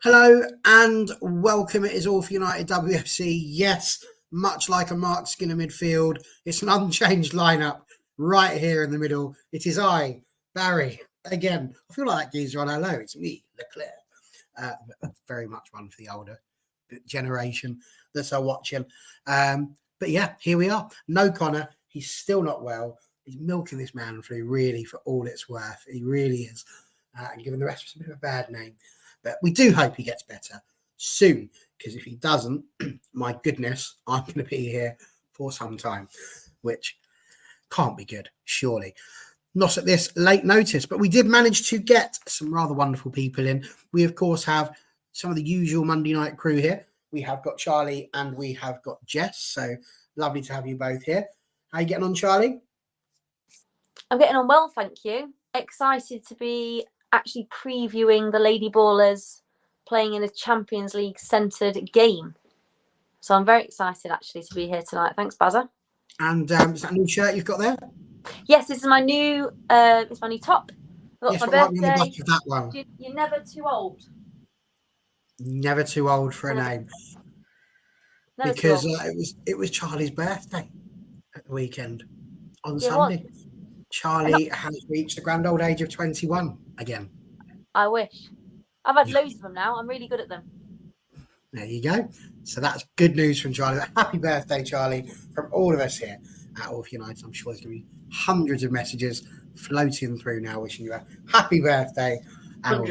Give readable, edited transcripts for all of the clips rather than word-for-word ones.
Hello and welcome. It is All for United WFC. Yes, much like a Mark Skinner midfield, it's an unchanged lineup right here in the middle. It is I, Barry. Again, I feel like that geezer on hello. It's me, Leclerc. Very much one for the older generation that are watching. But yeah, here we are. No Connor. He's still not well. He's milking this man flu really for all it's worth. He really is. And giving the rest of us a bit of a bad name. But we do hope he gets better soon, because if he doesn't, my goodness, I'm going to be here for some time, which can't be good, surely. Not at this late notice, but we did manage to get some rather wonderful people in. We, of course, have some of the usual Monday night crew here. We have got Charlie and we have got Jess, so lovely to have you both here. How are you getting on, Charlie? I'm getting on well, thank you. Excited to be actually previewing the Lady Ballers playing in a Champions League centred game. So I'm very excited actually to be here tonight. Thanks, Bazza. And is that a new shirt you've got there? Yes, this is my new it's my new top. I got my birthday. On the back of that one. You're never too old. Never too old for a name. Because it was Charlie's birthday at the weekend on Sunday. Charlie has reached the grand old age of 21 again. I wish. I've had loads of them now. I'm really good at them. There you go. So that's good news from Charlie. Happy birthday, Charlie, from all of us here at All for United. I'm sure there's going to be hundreds of messages floating through now wishing you a happy birthday and all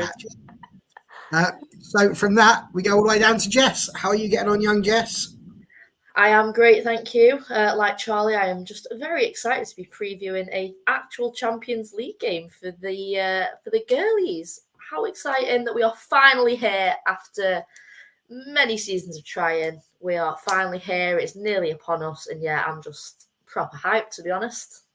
that. So from that, we go all the way down to Jess. How are you getting on, young Jess? I am great, thank you. Like Charlie, I am just very excited to be previewing a actual Champions League game for the girlies. How exciting that we are finally here after many seasons of trying. We are finally here. It's nearly upon us, and yeah, I'm just proper hyped, to be honest.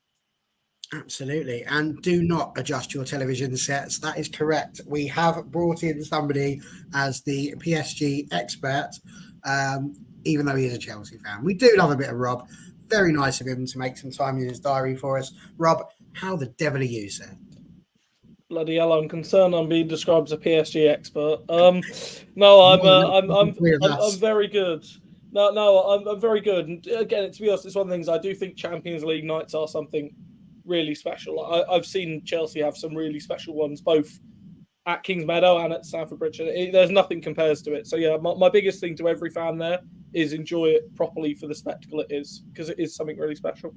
Absolutely. And do not adjust your television sets. That is correct. We have brought in somebody as the PSG expert. Even though he is a Chelsea fan. We do love a bit of Rob. Very nice of him to make some time in his diary for us. Rob, how the devil are you, sir? Bloody hell, I'm concerned I'm being described as a PSG expert. No, I'm very good. I'm very good. And again, to be honest, it's one of the things I do think Champions League nights are something really special. I've seen Chelsea have some really special ones, both at Kings Meadow and at Stamford Bridge. There's nothing compares to it. So yeah, my biggest thing to every fan there is enjoy it properly for the spectacle it is, because it is something really special.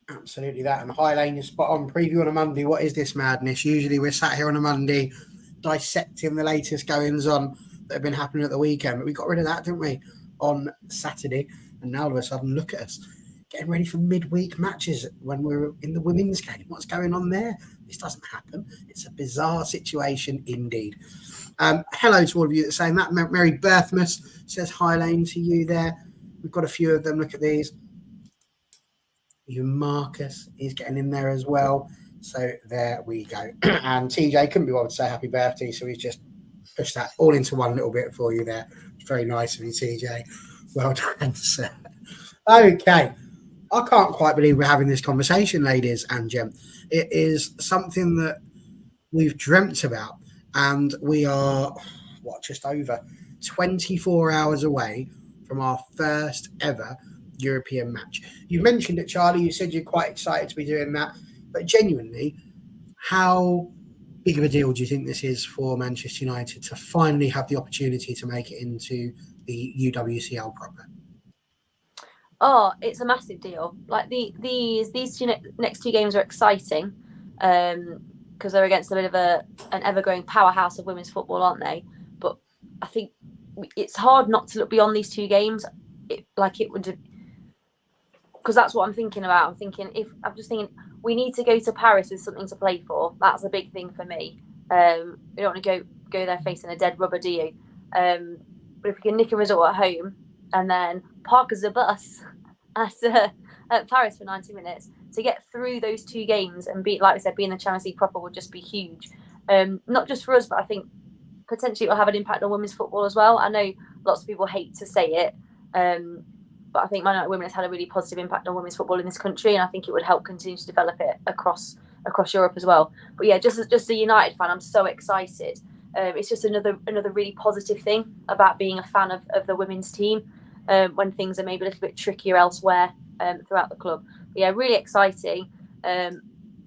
Absolutely that. And High Lane, you're spot on. Preview on a Monday. What is this madness? Usually we're sat here on a Monday dissecting the latest goings on that have been happening at the weekend. But we got rid of that, didn't we, on Saturday? And now all of a sudden, look at us getting ready for midweek matches when we're in the women's game. What's going on there? This doesn't happen. It's a bizarre situation indeed. Hello to all of you that are saying that. Mary Berthmas says hi Lane to you there. We've got a few of them. Look at these. You Marcus is getting in there as well. So there we go. And TJ couldn't be bothered to say happy birthday, so he's just pushed that all into one little bit for you there. It's very nice of you, TJ. Well done, sir. Okay. I can't quite believe we're having this conversation, ladies and gents. It is something that we've dreamt about, and we are, just over 24 hours away from our first ever European match. You mentioned it, Charlie. You said you're quite excited to be doing that, but genuinely, how big of a deal do you think this is for Manchester United to finally have the opportunity to make it into the UWCL proper? Oh, it's a massive deal. Like these next two games are exciting because they're against a bit of an ever-growing powerhouse of women's football, aren't they? But I think it's hard not to look beyond these two games. Because that's what I'm thinking about. I'm just thinking we need to go to Paris with something to play for. That's a big thing for me. We don't want to go there facing a dead rubber, do you? But if we can nick a result at home and then park as a bus at Paris for 90 minutes to get through those two games and be, like I said, being the Champions League proper would just be huge. Not just for us, but I think potentially it will have an impact on women's football as well. I know lots of people hate to say it, but I think Man United Women has had a really positive impact on women's football in this country, and I think it would help continue to develop it across Europe as well. But yeah, just a United fan, I'm so excited. It's just another really positive thing about being a fan of the women's team when things are maybe a little bit trickier elsewhere throughout the club. But yeah, really exciting.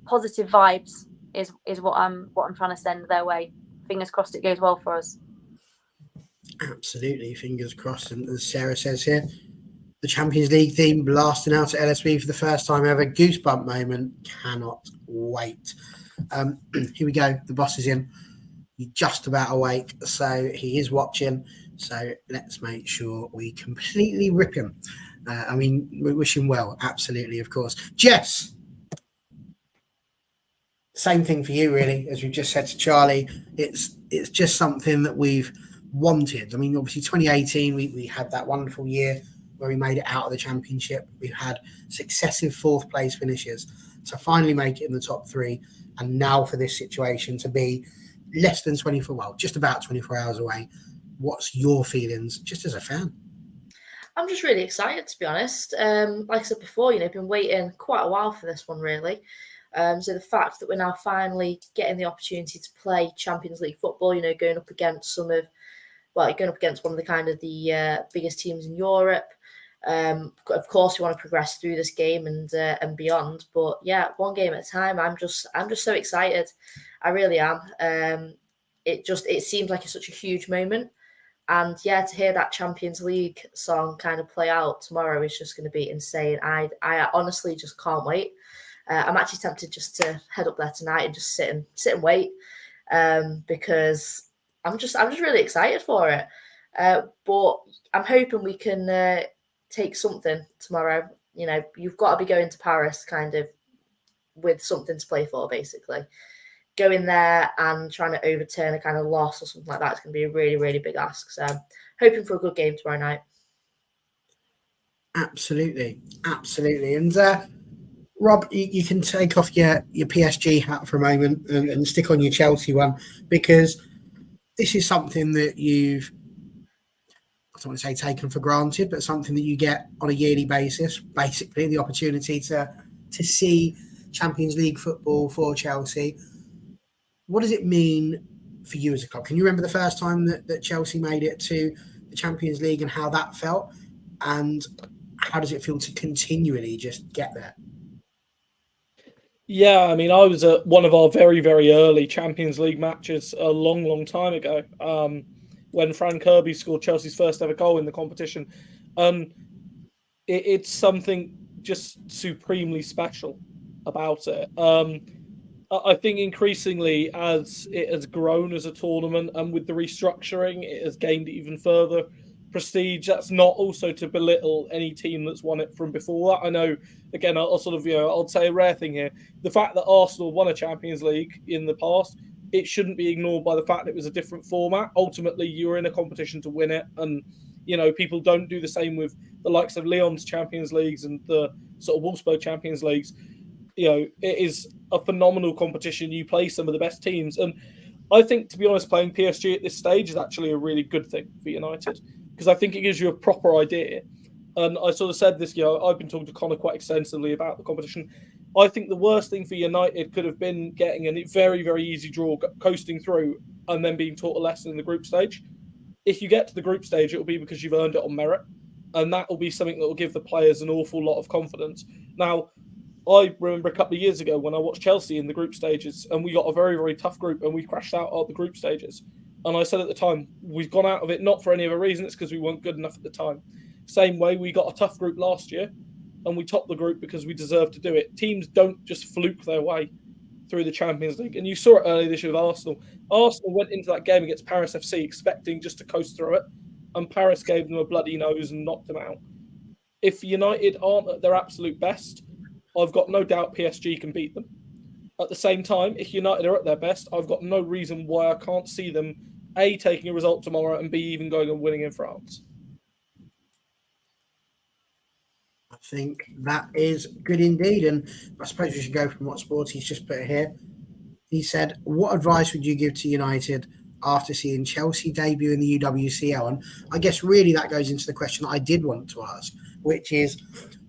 Positive vibes is what I'm trying to send their way. Fingers crossed it goes well for us. Absolutely, fingers crossed. And as Sarah says here, the Champions League theme blasting out at LSB for the first time ever. Goosebump moment. Cannot wait. Here we go. The boss is in. He's just about awake, so he is watching. So let's make sure we completely rip him. We wish him well. Absolutely, of course. Jess. Same thing for you, really, as we've just said to Charlie. It's just something that we've wanted. I mean, obviously, 2018, we had that wonderful year where we made it out of the championship. We've had successive fourth place finishes to finally make it in the top three. And now for this situation to be less than 24, well, just about 24 hours away. What's your feelings just as a fan? I'm just really excited, to be honest. Like I said before, I've been waiting quite a while for this one, really. So the fact that we're now finally getting the opportunity to play Champions League football, going up against one of the kind of the biggest teams in Europe. Of course, we want to progress through this game and beyond. But yeah, one game at a time. I'm just so excited. I really am. It seems like it's such a huge moment. And yeah, to hear that Champions League song kind of play out tomorrow is just going to be insane. I honestly just can't wait. I'm actually tempted just to head up there tonight and just sit and wait because I'm just really excited for it. But I'm hoping we can take something tomorrow. You've got to be going to Paris kind of with something to play for, basically. Going there and trying to overturn a kind of loss or something like that is going to be a really, really big ask. So hoping for a good game tomorrow night. Absolutely. And Rob, you can take off your PSG hat for a moment and stick on your Chelsea one, because this is something that you've, I don't want to say taken for granted, but something that you get on a yearly basis, basically the opportunity to see Champions League football for Chelsea. What does it mean for you as a club? Can you remember the first time that Chelsea made it to the Champions League and how that felt? And how does it feel to continually just get there? Yeah, I mean, I was at one of our very, very early Champions League matches a long, long time ago when Fran Kirby scored Chelsea's first ever goal in the competition. It's something just supremely special about it. I think increasingly as it has grown as a tournament and with the restructuring, it has gained even further prestige. That's not also to belittle any team that's won it from before that. I know, again, I'll sort of, I'll say a rare thing here. The fact that Arsenal won a Champions League in the past, it shouldn't be ignored by the fact that it was a different format. Ultimately, you're in a competition to win it. And, people don't do the same with the likes of Lyon's Champions Leagues and the sort of Wolfsburg Champions Leagues. It is a phenomenal competition. You play some of the best teams. And I think, to be honest, playing PSG at this stage is actually a really good thing for United, because I think it gives you a proper idea. And I sort of said this, I've been talking to Connor quite extensively about the competition. I think the worst thing for United could have been getting a very, very easy draw, coasting through, and then being taught a lesson in the group stage. If you get to the group stage, it will be because you've earned it on merit. And that will be something that will give the players an awful lot of confidence. Now, I remember a couple of years ago when I watched Chelsea in the group stages, and we got a very, very tough group, and we crashed out of the group stages. And I said at the time, we've gone out of it not for any other reason, it's because we weren't good enough at the time. Same way, we got a tough group last year, and we topped the group because we deserved to do it. Teams don't just fluke their way through the Champions League. And you saw it earlier this year with Arsenal. Arsenal went into that game against Paris FC expecting just to coast through it, and Paris gave them a bloody nose and knocked them out. If United aren't at their absolute best, I've got no doubt PSG can beat them. At the same time, if United are at their best, I've got no reason why I can't see them, A, taking a result tomorrow, and B, even going and winning in France. I think that is good indeed. And I suppose we should go from what Sporty's just put here. He said, what advice would you give to United after seeing Chelsea debut in the UWCL? And I guess really that goes into the question that I did want to ask, which is,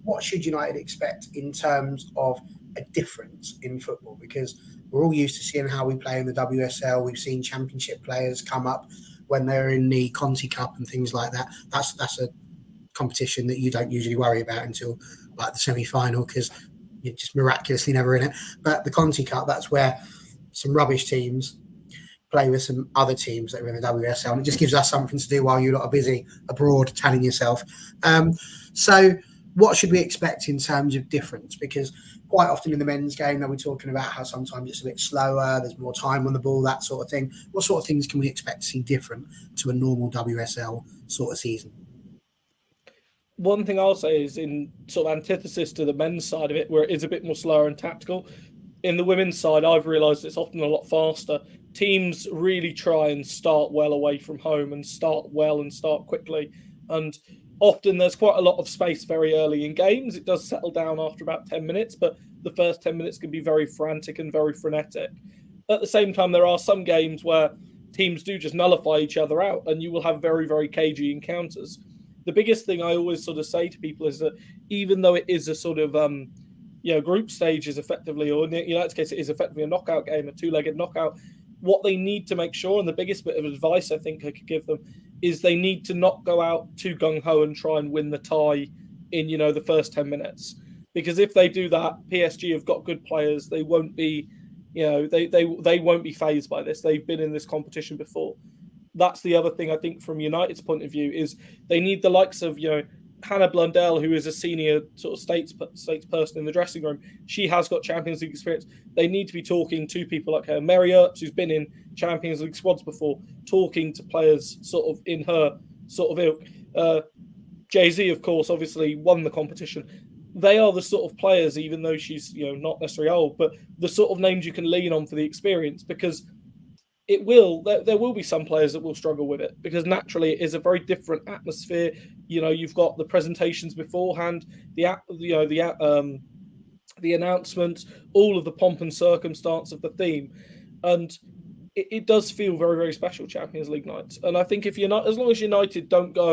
what should United expect in terms of a difference in football, because we're all used to seeing how we play in the WSL. We've seen championship players come up when they're in the Conti Cup and things like that. That's a competition that you don't usually worry about until like the semi-final, because you're just miraculously never in it. But the Conti Cup, that's where some rubbish teams play with some other teams that are in the WSL, and it just gives us something to do while you lot are busy abroad tanning yourself. So what should we expect in terms of difference? Because quite often in the men's game, they'll be talking about how sometimes it's a bit slower, there's more time on the ball, that sort of thing. What sort of things can we expect to see different to a normal WSL sort of season? One thing I'll say is, in sort of antithesis to the men's side of it, where it is a bit more slower and tactical, in the women's side, I've realised it's often a lot faster. Teams really try and start well away from home and start well and start quickly. And often there's quite a lot of space very early in games. It does settle down after about 10 minutes, but the first 10 minutes can be very frantic and very frenetic. At the same time, there are some games where teams do just nullify each other out, and you will have very, very cagey encounters. The biggest thing I always sort of say to people is that even though it is a sort of group stage is effectively, or in the United's case, it is effectively a knockout game, a two-legged knockout. What they need to make sure, and the biggest bit of advice I think I could give them, is they need to not go out too gung-ho and try and win the tie in, the first 10 minutes. Because if they do that, PSG have got good players. They won't be, they won't be fazed by this. They've been in this competition before. That's the other thing I think from United's point of view, is they need the likes of, Hannah Blundell, who is a senior sort of statesperson in the dressing room. She has got Champions League experience. They need to be talking to people like her. Mary Earps, who's been in Champions League squads before, talking to players sort of in her sort of ilk. Jay-Z, of course, obviously won the competition. They are the sort of players, even though she's not necessarily old, but the sort of names you can lean on for the experience, because there will be some players that will struggle with it, because naturally it is a very different atmosphere. You've got the presentations beforehand, the announcement, all of the pomp and circumstance of the theme, and it does feel very, very special, Champions League nights. And I think if you're not, as long as United don't get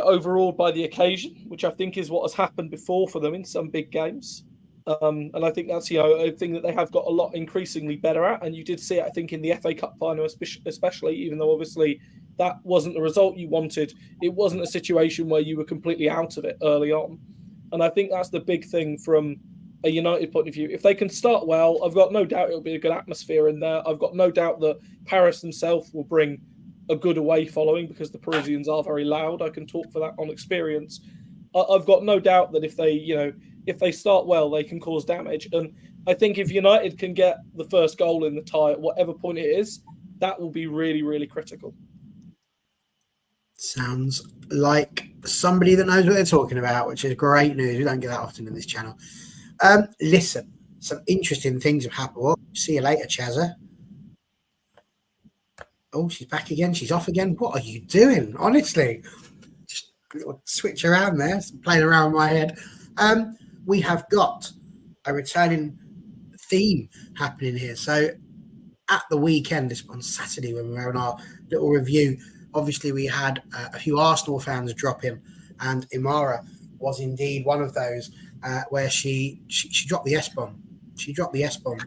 overawed by the occasion, which I think is what has happened before for them in some big games. And I think that's a thing that they have got a lot increasingly better at. And you did see it, I think, in the FA Cup final, especially, even though obviously that wasn't the result you wanted. It wasn't a situation where you were completely out of it early on. And I think that's the big thing from a United point of view. If they can start well, I've got no doubt it'll be a good atmosphere in there. I've got no doubt that Paris themselves will bring a good away following, because the Parisians are very loud. I can talk for that on experience. I've got no doubt that if they start well, they can cause damage. And I think if United can get the first goal in the tie at whatever point it is, that will be really, really critical. Sounds like somebody that knows what they're talking about, which is great news. We don't get that often in this channel. Listen, some interesting things have happened. Well, see you later, Chazza. Oh, she's back again. She's off again. What are you doing? Honestly, just a little switch around there. Playing around with my head. We have got a returning theme happening here. So at the weekend, on Saturday, when we were on our little review, obviously we had a few Arsenal fans drop in, and Imara was indeed one of those where she dropped the S-bomb. She dropped the S-bomb,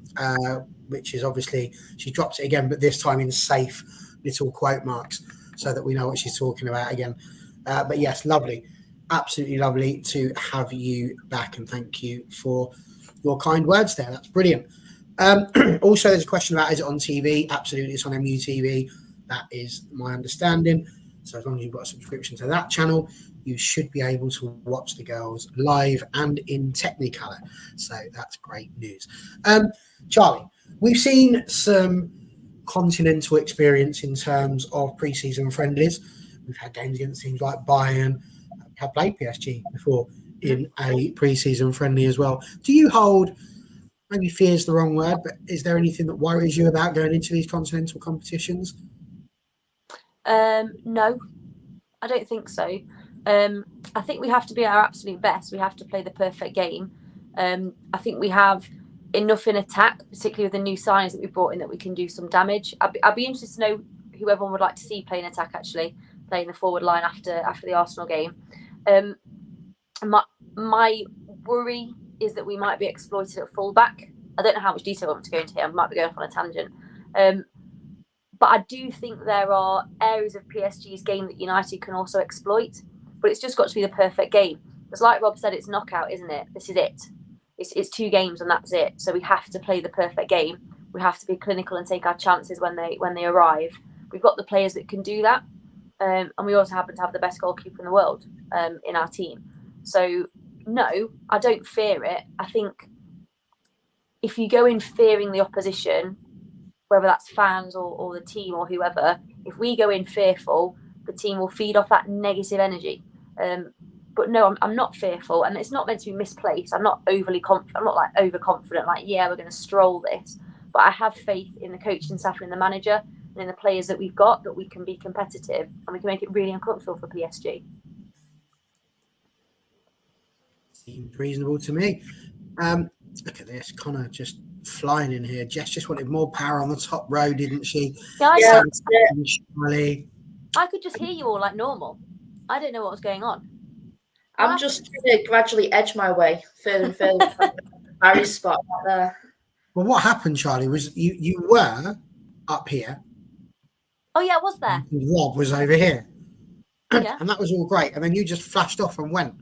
which is obviously, she drops it again, but this time in safe little quote marks so that we know what she's talking about again. But yes, lovely. Absolutely lovely to have you back, and thank you for your kind words there. That's brilliant. Also, there's a question about, is it on TV? Absolutely, it's on MUTV. That is my understanding. So as long as you've got a subscription to that channel, you should be able to watch the girls live and in Technicolor. So that's great news. Charlie, we've seen some continental experience in terms of pre-season friendlies. We've had games against teams like Bayern. Have played PSG before in a pre-season friendly as well. Do you hold, maybe fear is the wrong word, but is there anything that worries you about going into these continental competitions? No, I don't think so. I think we have to be our absolute best. We have to play the perfect game. I think we have enough in attack, particularly with the new signings that we brought in, that we can do some damage. I'd be interested to know who everyone would like to see play in attack, actually, playing the forward line after the Arsenal game. My worry is that we might be exploited at fullback. I don't know how much detail I want to go into here. I might be going off on a tangent. But I do think there are areas of PSG's game that United can also exploit. But it's just got to be the perfect game. Because like Rob said, it's knockout, isn't it? This is it. It's 2 games and that's it. So we have to play the perfect game. We have to be clinical and take our chances when they arrive. We've got the players that can do that. And we also happen to have the best goalkeeper in the world in our team. So, no, I don't fear it. I think if you go in fearing the opposition, whether that's fans or the team or whoever, if we go in fearful, the team will feed off that negative energy. But no, I'm not fearful, and it's not meant to be misplaced. I'm not overly confident. I'm not like overconfident, like, yeah, we're going to stroll this. But I have faith in the coaching staff and in the manager and in the players that we've got, that we can be competitive and we can make it really uncomfortable for PSG. Seems reasonable to me. Look at this, Connor just flying in here. Jess just wanted more power on the top row, didn't she? Yeah, I I could just hear you all like normal. I don't know what was going on. I'm just trying to gradually edge my way further and further from Barry's spot right there. Well, what happened, Charlie, was you were up here. Oh, yeah, I was there. Rob was over here. Yeah. And that was all great. And then you just flashed off and went.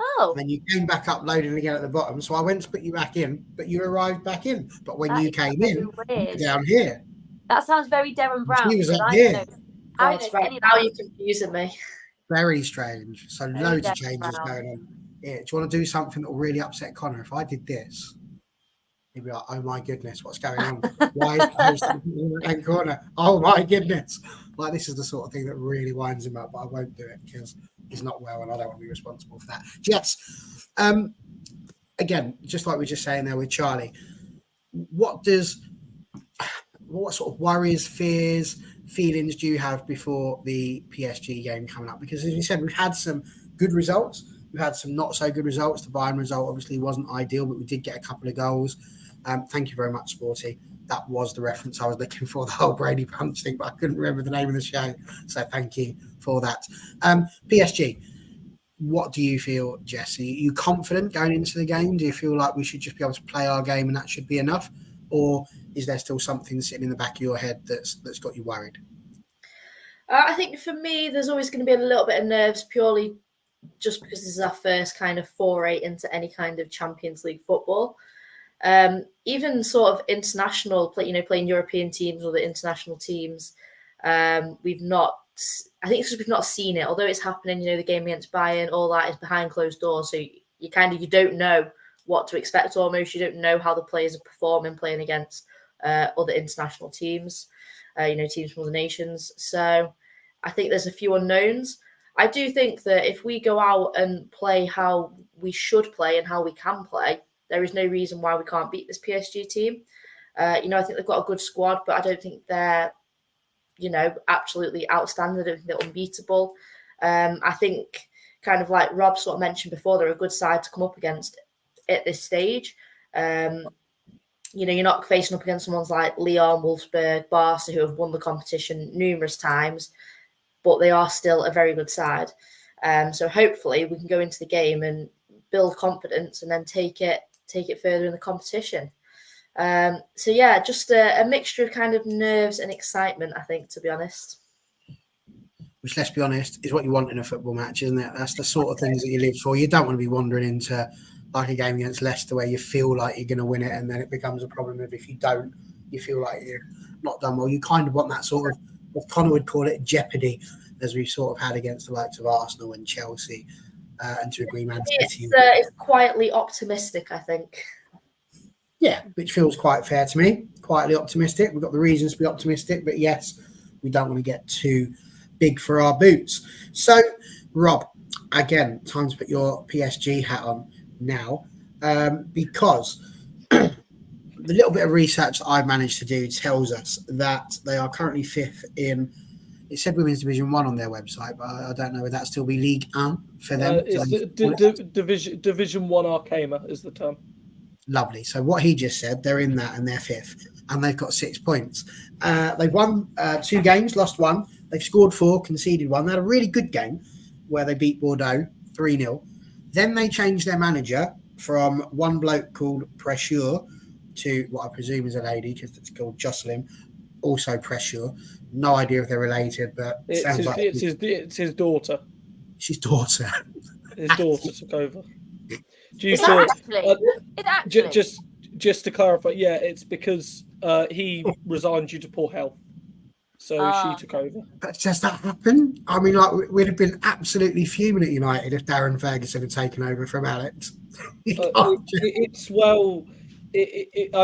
Oh. And then you came back up loading again at the bottom. So I went to put you back in, but you arrived back in. But when you came in, you were down here. That sounds very Darren Brown. He was up here. That's right. Now you're confusing me. Very strange. So Very loads of Darren changes Brown. going on. Yeah, do you want to do something that will really upset Connor? If I did this, he'd be like, oh my goodness, what's going on? Why is the host in the right corner? Oh my goodness. Like, this is the sort of thing that really winds him up, but I won't do it because he's not well and I don't want to be responsible for that. Jess, again, just like we were just saying there with Charlie, what sort of worries, fears, feelings do you have before the PSG game coming up? Because as you said, we've had some good results. We've had some not so good results. The Bayern result obviously wasn't ideal, but we did get a couple of goals. Thank you very much, Sporty. That was the reference I was looking for, the whole Brady Punch thing, but I couldn't remember the name of the show. So thank you for that. PSG, what do you feel, Jesse? Are you confident going into the game? Do you feel like we should just be able to play our game and that should be enough? Or is there still something sitting in the back of your head that's got you worried? I think for me, there's always going to be a little bit of nerves, purely just because this is our first kind of foray into any kind of Champions League football. Even sort of international, playing European teams or the international teams, we've not seen it. Although it's happening, the game against Bayern, all that is behind closed doors. So you don't know what to expect almost. You don't know how the players are performing playing against other international teams, teams from other nations. So I think there's a few unknowns. I do think that if we go out and play how we should play and how we can play, there is no reason why we can't beat this PSG team. I think they've got a good squad, but I don't think they're, absolutely outstanding. I don't think they're unbeatable. I think, kind of like Rob sort of mentioned before, they're a good side to come up against at this stage. You're not facing up against someone like Lyon, Wolfsburg, Barca, who have won the competition numerous times, but they are still a very good side. So hopefully we can go into the game and build confidence and then take it further in the competition. Just a mixture of kind of nerves and excitement, I think, to be honest. Which, let's be honest, is what you want in a football match, isn't it? That's the sort of things that you live for. You don't want to be wandering into like a game against Leicester where you feel like you're going to win it and then it becomes a problem if you don't, you feel like you're not done well. You kind of want that sort of, what Connor would call it, jeopardy, as we've sort of had against the likes of Arsenal and Chelsea and to agree Man City. It's quietly optimistic, I think. Yeah, which feels quite fair to me. Quietly optimistic. We've got the reasons to be optimistic, but yes, we don't want to get too big for our boots. So, Rob, again, time to put your PSG hat on now, because the little bit of research that I've managed to do tells us that they are currently 5th in, it said Women's Division 1 on their website, but I don't know, would that still be League 1 for them? Division 1 Arcama is the term. Lovely. So what he just said, they're in that and they're 5th, and they've got 6 points. They've won 2 games, lost 1. They've scored 4, conceded 1. They had a really good game where they beat Bordeaux 3-0. Then they changed their manager from one bloke called Pressure to what I presume is a lady because it's called Jocelyn, also Pressure. No idea if they're related, but it's his daughter. She's daughter. His daughter took over. Just to clarify, yeah, it's because he resigned due to poor health. So she took over. But does that happen? I mean, like, we'd have been absolutely fuming at United if Darren Ferguson had taken over from Alex. I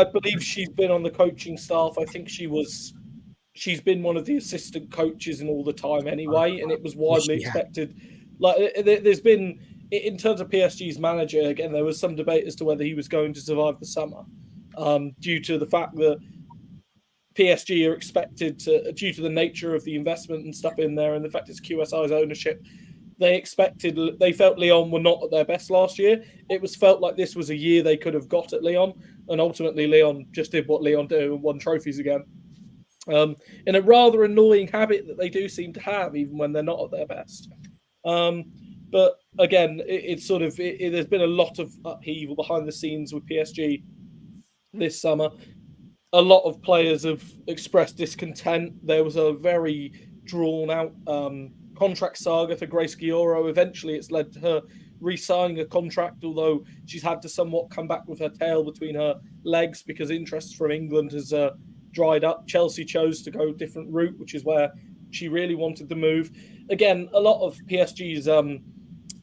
believe she's been on the coaching staff. I think she's been one of the assistant coaches in all the time anyway, and it was widely expected. Like, there's been, in terms of PSG's manager, again, there was some debate as to whether he was going to survive the summer, due to the fact that PSG are expected to, due to the nature of the investment and stuff in there and the fact it's QSI's ownership, they felt Lyon were not at their best last year. It was felt like this was a year they could have got at Lyon, and ultimately Lyon just did what Lyon do and won trophies again. In a rather annoying habit that they do seem to have, even when they're not at their best. But again, there's been a lot of upheaval behind the scenes with PSG this summer. A lot of players have expressed discontent. There was a very drawn-out contract saga for Grace Gioro. Eventually, it's led to her re-signing a contract, although she's had to somewhat come back with her tail between her legs because interest from England has dried up. Chelsea chose to go a different route, which is where she really wanted to move. Again, a lot of PSG's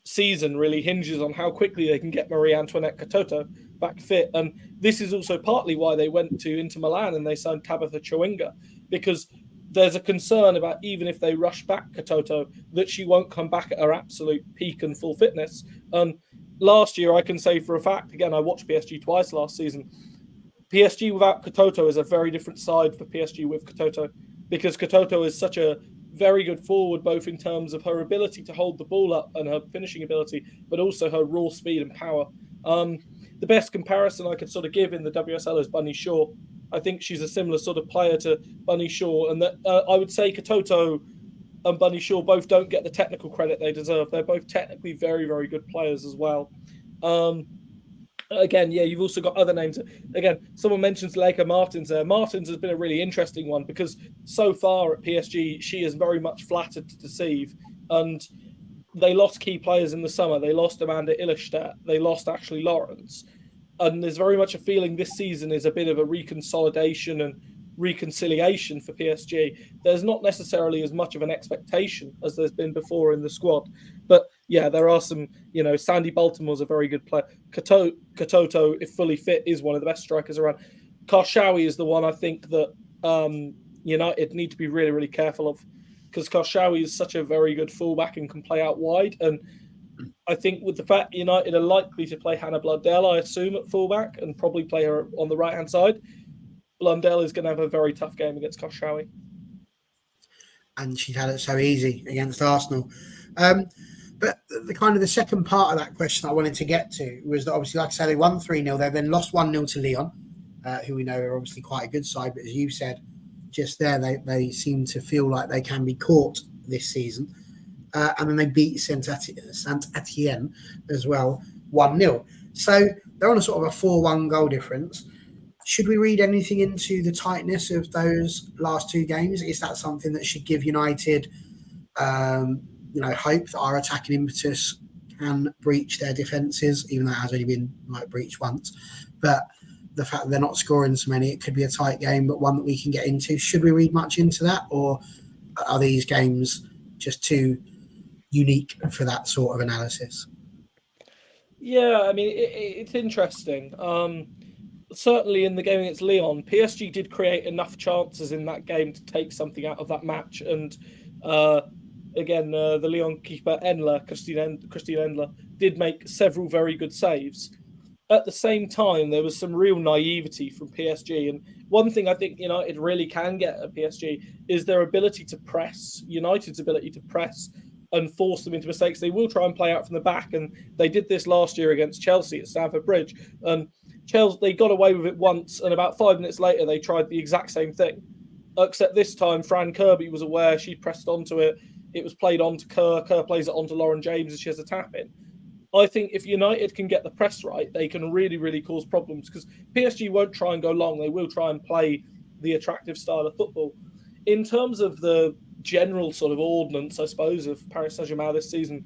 season really hinges on how quickly they can get Marie-Antoinette Katoto back fit. And this is also partly why they went to Inter Milan and they signed Tabitha Chawinga, because there's a concern about, even if they rush back Katoto, that she won't come back at her absolute peak and full fitness. Last year, I can say for a fact, again, I watched PSG twice last season, PSG without Katoto is a very different side for PSG with Katoto, because Katoto is such a very good forward, both in terms of her ability to hold the ball up and her finishing ability, but also her raw speed and power. The best comparison I could sort of give in the WSL is Bunny Shaw. I think she's a similar sort of player to Bunny Shaw, and that I would say Katoto and Bunny Shaw both don't get the technical credit they deserve. They're both technically very, very good players as well. Again, yeah, you've also got other names. Again, someone mentions Leica Martins there. Martins has been a really interesting one because so far at PSG, she is very much flattered to deceive. And they lost key players in the summer. They lost Amanda Illerstedt. They lost Ashley Lawrence. And there's very much a feeling this season is a bit of a reconsolidation and reconciliation for PSG. There's not necessarily as much of an expectation as there's been before in the squad. But yeah, there are some, Sandy Baltimore's a very good player. Katoto, if fully fit, is one of the best strikers around. Karshawi is the one I think that United need to be really, really careful of, because Karshawi is such a very good fullback and can play out wide. And I think with the fact United are likely to play Hannah Blundell, I assume, at fullback and probably play her on the right-hand side, Blundell is going to have a very tough game against Karshawi. And she's had it so easy against Arsenal. But the second part of that question I wanted to get to was that obviously, like I said, they won 3-0. They then lost 1-0 to Lyon, who we know are obviously quite a good side. But as you said just there, they seem to feel like they can be caught this season. And then they beat Saint-Etienne as well, 1-0. So they're on a sort of a 4-1 goal difference. Should we read anything into the tightness of those last two games? Is that something that should give United, hope that our attacking impetus can breach their defences, even though it has only been breached once? But the fact that they're not scoring so many, it could be a tight game, but one that we can get into. Should we read much into that, or are these games just too unique for that sort of analysis? Yeah, I mean, it's interesting. Certainly in the game against Lyon, PSG did create enough chances in that game to take something out of that match. And again, the Lyon keeper, Christine Endler, did make several very good saves. At the same time, there was some real naivety from PSG. And one thing I think United really can get at PSG is their ability to press, United's ability to press and force them into mistakes. They will try and play out from the back. And they did this last year against Chelsea at Stamford Bridge. And Chelsea, they got away with it once, and about 5 minutes later, they tried the exact same thing. Except this time, Fran Kirby was aware. She pressed onto it. It was played on to Kerr. Kerr plays it on to Lauren James, and she has a tap in. I think if United can get the press right, they can really, really cause problems, because PSG won't try and go long. They will try and play the attractive style of football. In terms of the general sort of ordinance, I suppose, of Paris Saint-Germain this season,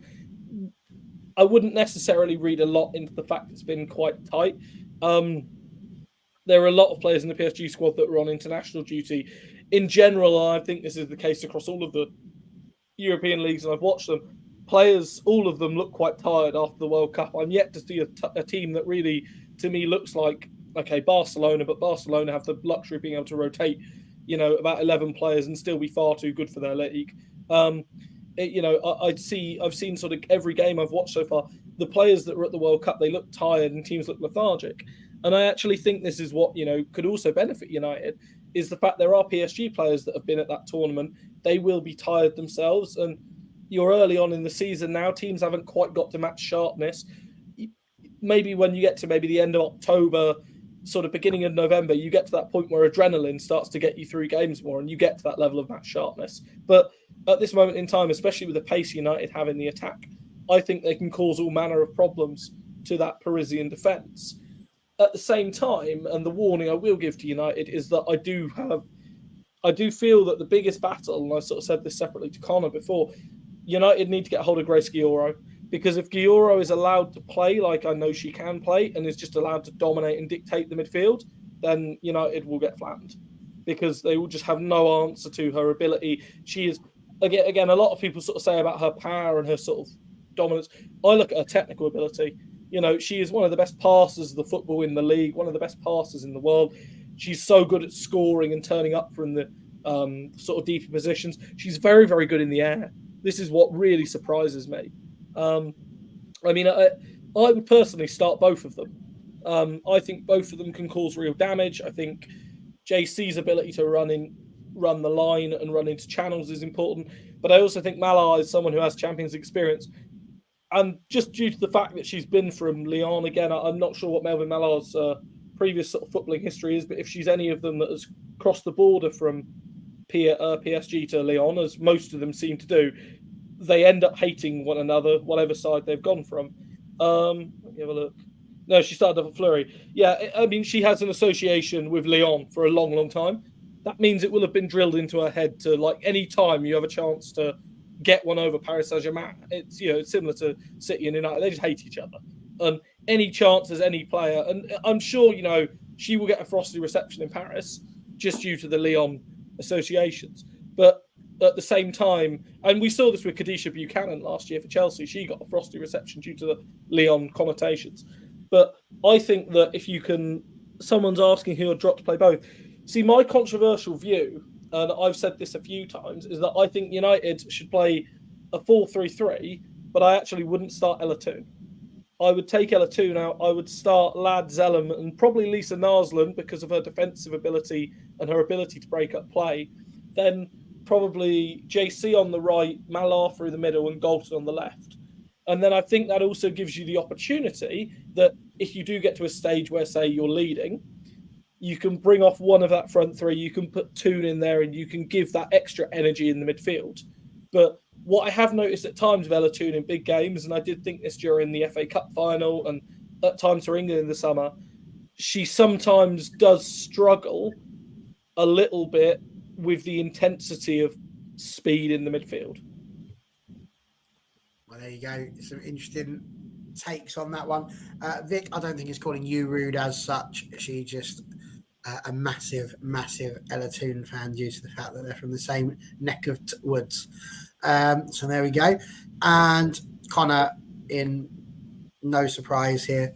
I wouldn't necessarily read a lot into the fact it's been quite tight. There are a lot of players in the PSG squad that were on international duty. In general, I think this is the case across all of the European leagues, and I've watched them. Players, all of them look quite tired after the World Cup. I'm yet to see a team that really, to me, looks like, okay, Barcelona, but Barcelona have the luxury of being able to rotate, about 11 players and still be far too good for their league. I've seen sort of every game I've watched so far, the players that were at the World Cup, they look tired and teams look lethargic. And I actually think this is what, could also benefit United, is the fact there are PSG players that have been at that tournament. They will be tired themselves, and you're early on in the season now. Teams haven't quite got to match sharpness. Maybe when you get to maybe the end of October, sort of beginning of November, you get to that point where adrenaline starts to get you through games more, and you get to that level of match sharpness. But at this moment in time, especially with the pace United have in the attack, I think they can cause all manner of problems to that Parisian defence. At the same time, and the warning I will give to United is that I do feel that the biggest battle, and I sort of said this separately to Connor before, United need to get hold of Grace Guilloro, because if Guilloro is allowed to play like I know she can play and is just allowed to dominate and dictate the midfield, then United will get flattened, because they will just have no answer to her ability. She is, again, a lot of people sort of say about her power and her sort of dominance. I look at her technical ability. She is one of the best passers of the football in the league, one of the best passers in the world. She's so good at scoring and turning up from the sort of deeper positions. She's very, very good in the air. This is what really surprises me. I would personally start both of them. I think both of them can cause real damage. I think JC's ability to run the line and run into channels is important. But I also think Mala is someone who has Champions experience. And just due to the fact that she's been from Lyon, again, I'm not sure what Melvin Mala's previous sort of footballing history is, but if she's any of them that has crossed the border from PSG to Lyon, as most of them seem to do, they end up hating one another, whatever side they've gone from. Let me have a look. No, she started off at Fleury. Yeah, I mean, she has an association with Lyon for a long, long time. That means it will have been drilled into her head to, like, any time you have a chance to get one over Paris Saint-Germain. It's, it's similar to City and United. They just hate each other. And any chance as any player, and I'm sure, she will get a frosty reception in Paris just due to the Lyon associations. But at the same time, and we saw this with Khadija Buchanan last year for Chelsea, she got a frosty reception due to the Lyon connotations. But I think that if you can, someone's asking who would drop to play both. See, my controversial view, and I've said this a few times, is that I think United should play a 4-3-3, but I actually wouldn't start Ella Toon. I would take Ella Toon out. I would start Lad Zellum and probably Lisa Narsland because of her defensive ability and her ability to break up play. Then probably JC on the right, Malar through the middle, and Galton on the left. And then I think that also gives you the opportunity that if you do get to a stage where, say, you're leading, you can bring off one of that front three, you can put Toon in there, and you can give that extra energy in the midfield. But what I have noticed at times with Ella Toon in big games, and I did think this during the FA Cup final and at times for England in the summer, she sometimes does struggle a little bit with the intensity of speed in the midfield. Well, there you go. Some interesting takes on that one. Vic, I don't think is calling you rude as such. She just a massive, massive Ella Toon fan due to the fact that they're from the same neck of woods. So there we go. And Connor, in no surprise here,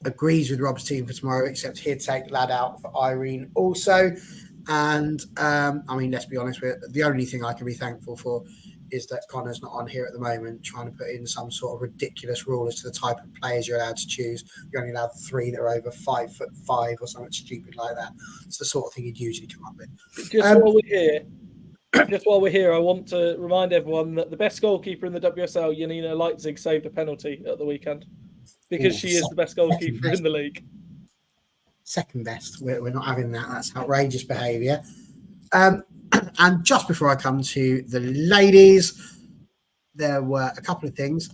agrees with Rob's team for tomorrow, except he'd take Lad out for Irene also. And let's be honest, the only thing I can be thankful for is that Connor's not on here at the moment trying to put in some sort of ridiculous rule as to the type of players you're allowed to choose. You're only allowed 3 that are over 5'5" or something stupid like that. It's the sort of thing you'd usually come up with. Just while we're here, I want to remind everyone that the best goalkeeper in the WSL, Janina Leitzig, saved a penalty at the weekend because she is the best goalkeeper in the league. Second best. We're not having that. That's outrageous behaviour. And just before I come to the ladies, there were a couple of things.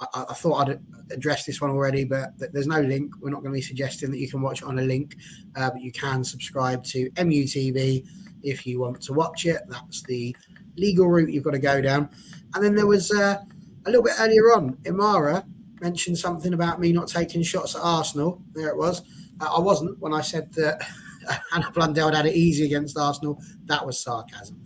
I thought I'd address this one already, but there's no link. We're not going to be suggesting that you can watch it on a link, but you can subscribe to MUTV if you want to watch it. That's the legal route you've got to go down. And then there was a little bit earlier on, Imara mentioned something about me not taking shots at Arsenal. There it was. I wasn't when I said that Hannah Blundell had it easy against Arsenal. That was sarcasm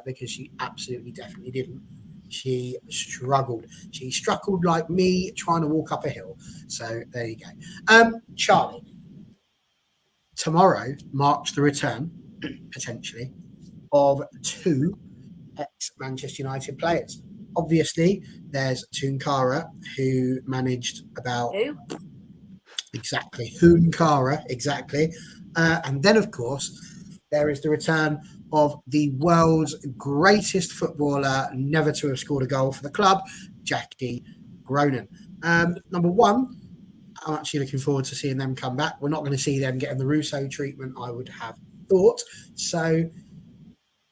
because she absolutely definitely didn't. She struggled. She struggled like me trying to walk up a hill. So there you go. Charlie, tomorrow marks the return, potentially, of 2 ex-Manchester United players. Obviously, there's Tunkara, who managed about... Who? Exactly. Tunkara, exactly. And then, of course, there is the return of the world's greatest footballer never to have scored a goal for the club, Jackie Gronin. Number one, I'm actually looking forward to seeing them come back. We're not going to see them getting the Russo treatment, I would have thought. So,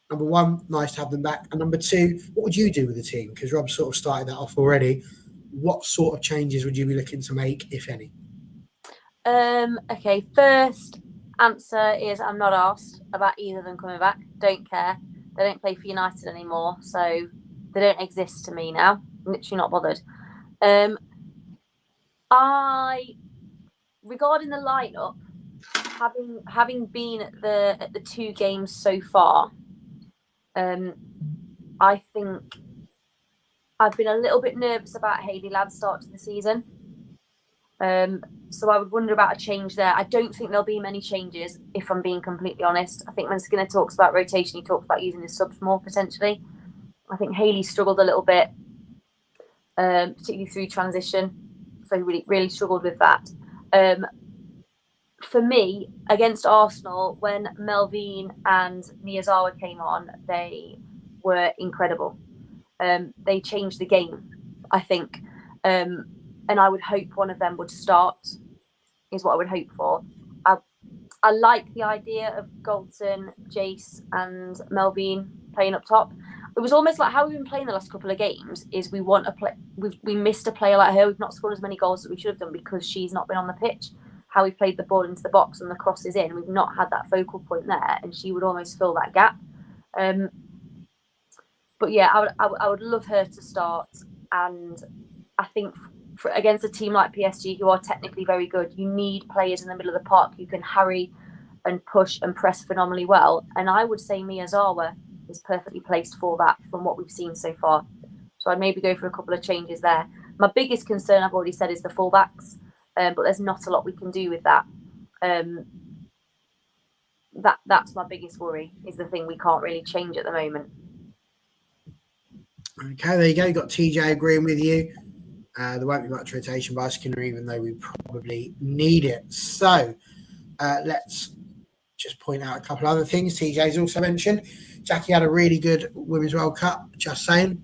number one, nice to have them back. And number two, what would you do with the team? Because Rob sort of started that off already. What sort of changes would you be looking to make, if any? Okay, first answer is I'm not asked about either of them coming back. Don't care. They don't play for United anymore, so they don't exist to me now. I'm literally not bothered. Regarding the lineup, having been at the 2 games so far, I think I've been a little bit nervous about Hayley Ladd's start to the season. So I would wonder about a change there. I don't think there'll be many changes, if I'm being completely honest. I think when Skinner talks about rotation, he talks about using his subs more potentially. I think Hayley struggled a little bit, particularly through transition. So he really, really struggled with that. For me, against Arsenal, when Melvin and Miyazawa came on, they were incredible. They changed the game, I think. And I would hope one of them would start, is what I would hope for. I like the idea of Galton, Jace and Melvin playing up top. It was almost like how we've been playing the last couple of games is we want a play. We missed a player like her. We've not scored as many goals as we should have done because she's not been on the pitch. How we played the ball into the box and the crosses in, we've not had that focal point there, and she would almost fill that gap. But yeah, I would love her to start, and I think against a team like PSG, who are technically very good, you need players in the middle of the park who can harry and push and press phenomenally well. And I would say Miyazawa is perfectly placed for that from what we've seen so far. So I'd maybe go for a couple of changes there. My biggest concern, I've already said, is the fullbacks, but there's not a lot we can do with that. That's my biggest worry, is the thing we can't really change at the moment. Okay, there you go. You've got TJ agreeing with you. There won't be much rotation by Skinner, even though we probably need it. So let's just point out a couple other things. TJ's also mentioned Jackie had a really good Women's World Cup. Just saying.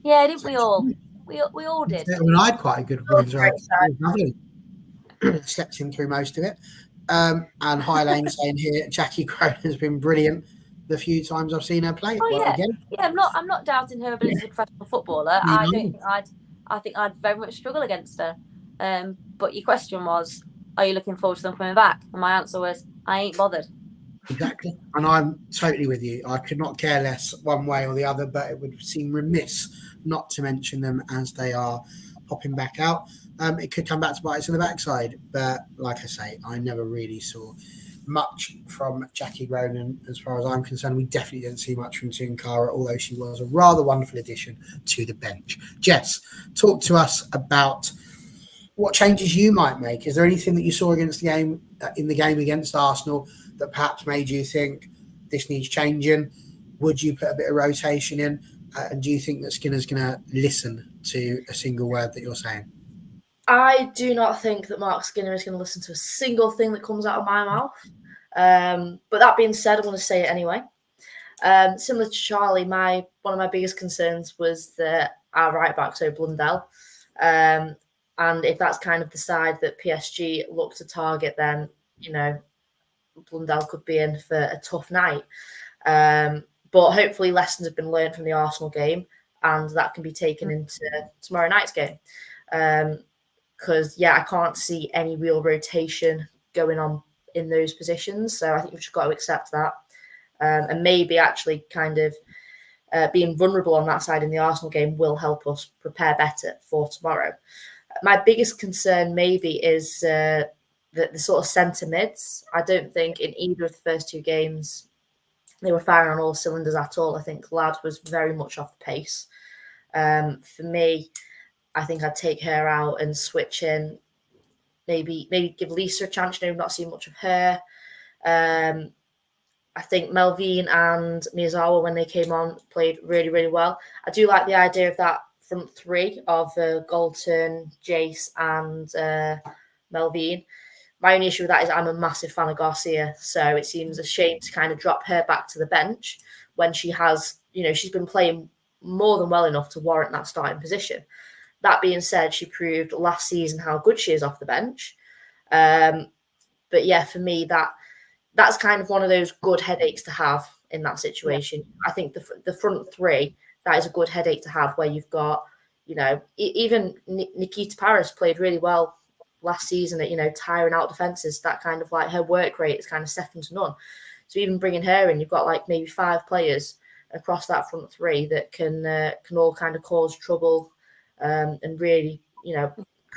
Yeah, didn't we all? We all did. I mean, I had quite a good Women's World Cup. Lovely. Slept in through most of it. And High Lane saying here, Jackie Cronin has been brilliant the few times I've seen her play. Oh, well, yeah. Again. Yeah, I'm not doubting her ability as a professional footballer. I think I'd very much struggle against her. But your question was, are you looking forward to them coming back? And my answer was, I ain't bothered. Exactly. And I'm totally with you. I could not care less one way or the other, but it would seem remiss not to mention them as they are popping back out. It could come back to bite us in the backside. But like I say, I never really saw much from Jackie Gronin as far as I'm concerned. We definitely didn't see much from Tunkara, although she was a rather wonderful addition to the bench. Jess, talk to us about what changes you might make. Is there anything that you saw against the game in the game against Arsenal that perhaps made you think this needs changing? Would you put a bit of rotation in? And do you think that Skinner's going to listen to a single word that you're saying? I do not think that Mark Skinner is going to listen to a single thing that comes out of my mouth. But that being said, I'm going to say it anyway. Similar to Charlie, one of my biggest concerns was that our right back, so Blundell. And if that's kind of the side that PSG look to target, then, Blundell could be in for a tough night. But hopefully lessons have been learned from the Arsenal game, and that can be taken into tomorrow night's game. Because, I can't see any real rotation going on in those positions. So I think we've just got to accept that. And maybe actually kind of being vulnerable on that side in the Arsenal game will help us prepare better for tomorrow. My biggest concern maybe is the sort of centre mids. I don't think in either of the first 2 games they were firing on all cylinders at all. I think Lad was very much off the pace. For me, I think I'd take her out and switch in. Maybe give Lisa a chance. We've not seen much of her. I think Melvine and Miyazawa, when they came on, played really, really well. I do like the idea of that front 3 of Galton, Jace and Melvine. My only issue with that is I'm a massive fan of Garcia, so it seems a shame to kind of drop her back to the bench when she has, she's been playing more than well enough to warrant that starting position. That being said, she proved last season how good she is off the bench. But yeah, for me, that's kind of one of those good headaches to have in that situation. Yeah. I think the front 3, that is a good headache to have, where you've got, even Nikita Paris played really well last season at, tiring out defences. That kind of like her work rate is kind of second to none. So even bringing her in, you've got like maybe 5 players across that front 3 that can all kind of cause trouble and really,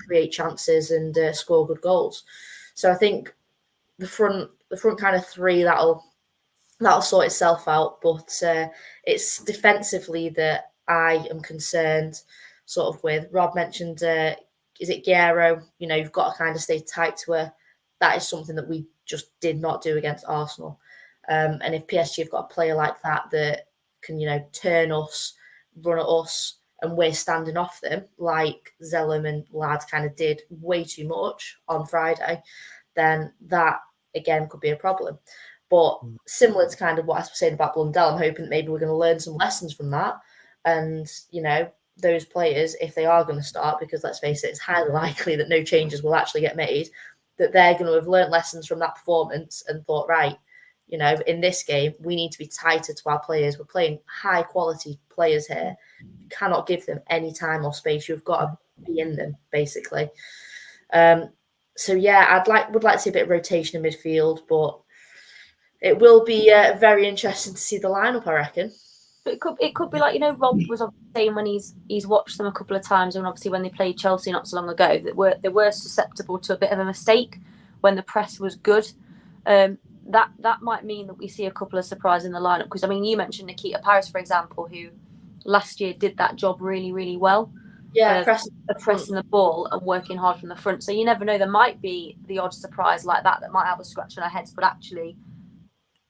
create chances and score good goals. So I think the front kind of 3, that'll sort itself out. But it's defensively that I am concerned sort of with. Rob mentioned, is it Guerrero? You've got to kind of stay tight to her. That is something that we just did not do against Arsenal. And if PSG have got a player like that can, turn us, run at us, and we're standing off them, like Zellum and Lad kind of did way too much on Friday, then that, again, could be a problem. But similar to kind of what I was saying about Blundell, I'm hoping that maybe we're going to learn some lessons from that. And, those players, if they are going to start, because let's face it, it's highly likely that no changes will actually get made, that they're going to have learned lessons from that performance and thought, right, in this game, we need to be tighter to our players. We're playing high quality players here. You cannot give them any time or space. You've got to be in them, basically. So yeah, would like to see a bit of rotation in midfield, but it will be very interesting to see the lineup, I reckon. It could be like, Rob was saying when he's watched them a couple of times, and obviously when they played Chelsea not so long ago, that they were susceptible to a bit of a mistake when the press was good. That might mean that we see a couple of surprises in the lineup, because you mentioned Nikita Paris, for example, who last year did that job really, really well. Yeah, pressing the ball and working hard from the front. So you never know, there might be the odd surprise like that might have a scratch on our heads. But actually,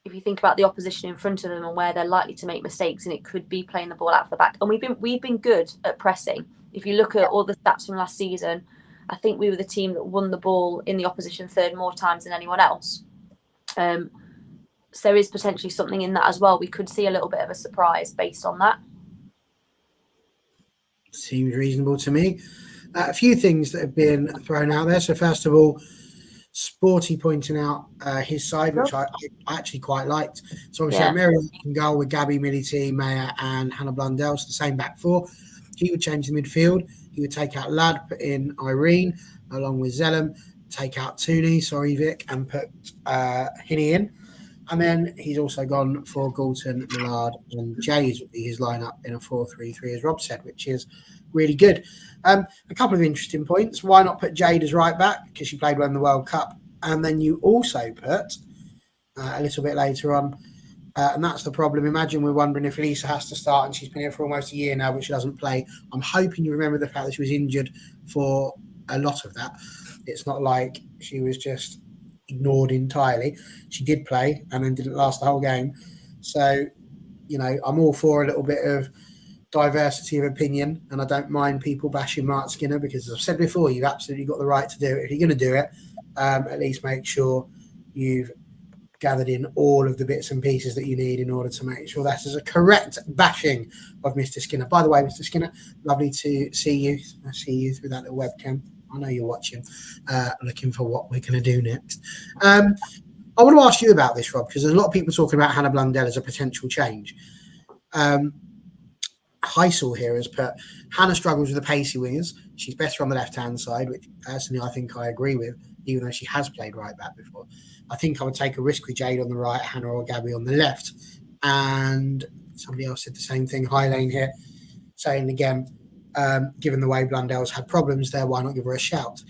if you think about the opposition in front of them and where they're likely to make mistakes, and it could be playing the ball out of the back. And we've been good at pressing. If you look at all the stats from last season, I think we were the team that won the ball in the opposition third more times than anyone else. So there is potentially something in that as well. We could see a little bit of a surprise based on that. Seems reasonable to me. A few things that have been thrown out there. So first of all, Sporty pointing out his side, which I actually quite liked. So obviously Mary in goal with Gabby, Mility, Maya and Hannah Blundell. So the same back 4. He would change the midfield. He would take out Lad, put in Irene along with Zellum, take out Tooney, Vic, and put Hinny in. And then he's also gone for Galton, Millard, and Jays would be his lineup in a 4-3-3, as Rob said, which is really good. A couple of interesting points. Why not put Jade as right back? Because she played well in the World Cup. And then you also put a little bit later on, and that's the problem. Imagine we're wondering if Lisa has to start, and she's been here for almost a year now, but she doesn't play. I'm hoping you remember the fact that she was injured for a lot of that. It's not like she was just ignored entirely. She did play and then didn't last the whole game. So, I'm all for a little bit of diversity of opinion, and I don't mind people bashing Mark Skinner, because as I've said before, you've absolutely got the right to do it. If you're going to do it, at least make sure you've gathered in all of the bits and pieces that you need in order to make sure that is a correct bashing of Mr. Skinner. By the way, Mr. Skinner, lovely to see you. I see you through that little webcam. I know you're watching, looking for what we're going to do next. I want to ask you about this, Rob, because there's a lot of people talking about Hannah Blundell as a potential change. Heisel here has put Hannah struggles with the pacey wingers. She's better on the left-hand side, which personally I think I agree with, even though she has played right back before. I think I would take a risk with Jade on the right, Hannah or Gabby on the left. And somebody else said the same thing, High Lane here, saying again, given the way Blundell's had problems there, why not give her a shout?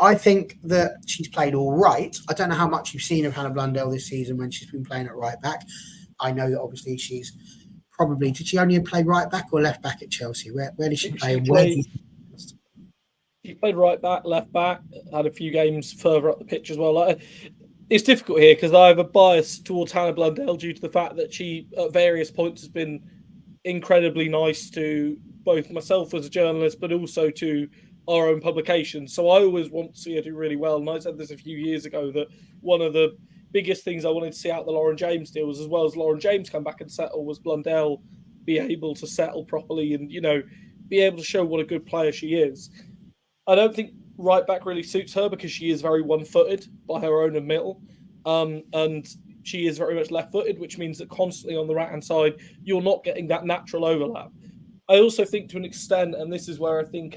I think that she's played all right. I don't know how much you've seen of Hannah Blundell this season when she's been playing at right back. I know that obviously she's probably, did she only play right back or left back at Chelsea? Where did she play? She played right back, left back, had a few games further up the pitch as well. It's difficult here because I have a bias towards Hannah Blundell due to the fact that she, at various points, has been incredibly nice to both myself as a journalist, but also to our own publication. So I always want to see her do really well. And I said this a few years ago that one of the biggest things I wanted to see out the Lauren James deal was, as well as Lauren James come back and settle, was Blundell be able to settle properly and, be able to show what a good player she is. I don't think right back really suits her because she is very one-footed by her own admittal. And she is very much left-footed, which means that constantly on the right-hand side, you're not getting that natural overlap. I also think to an extent, and this is where I think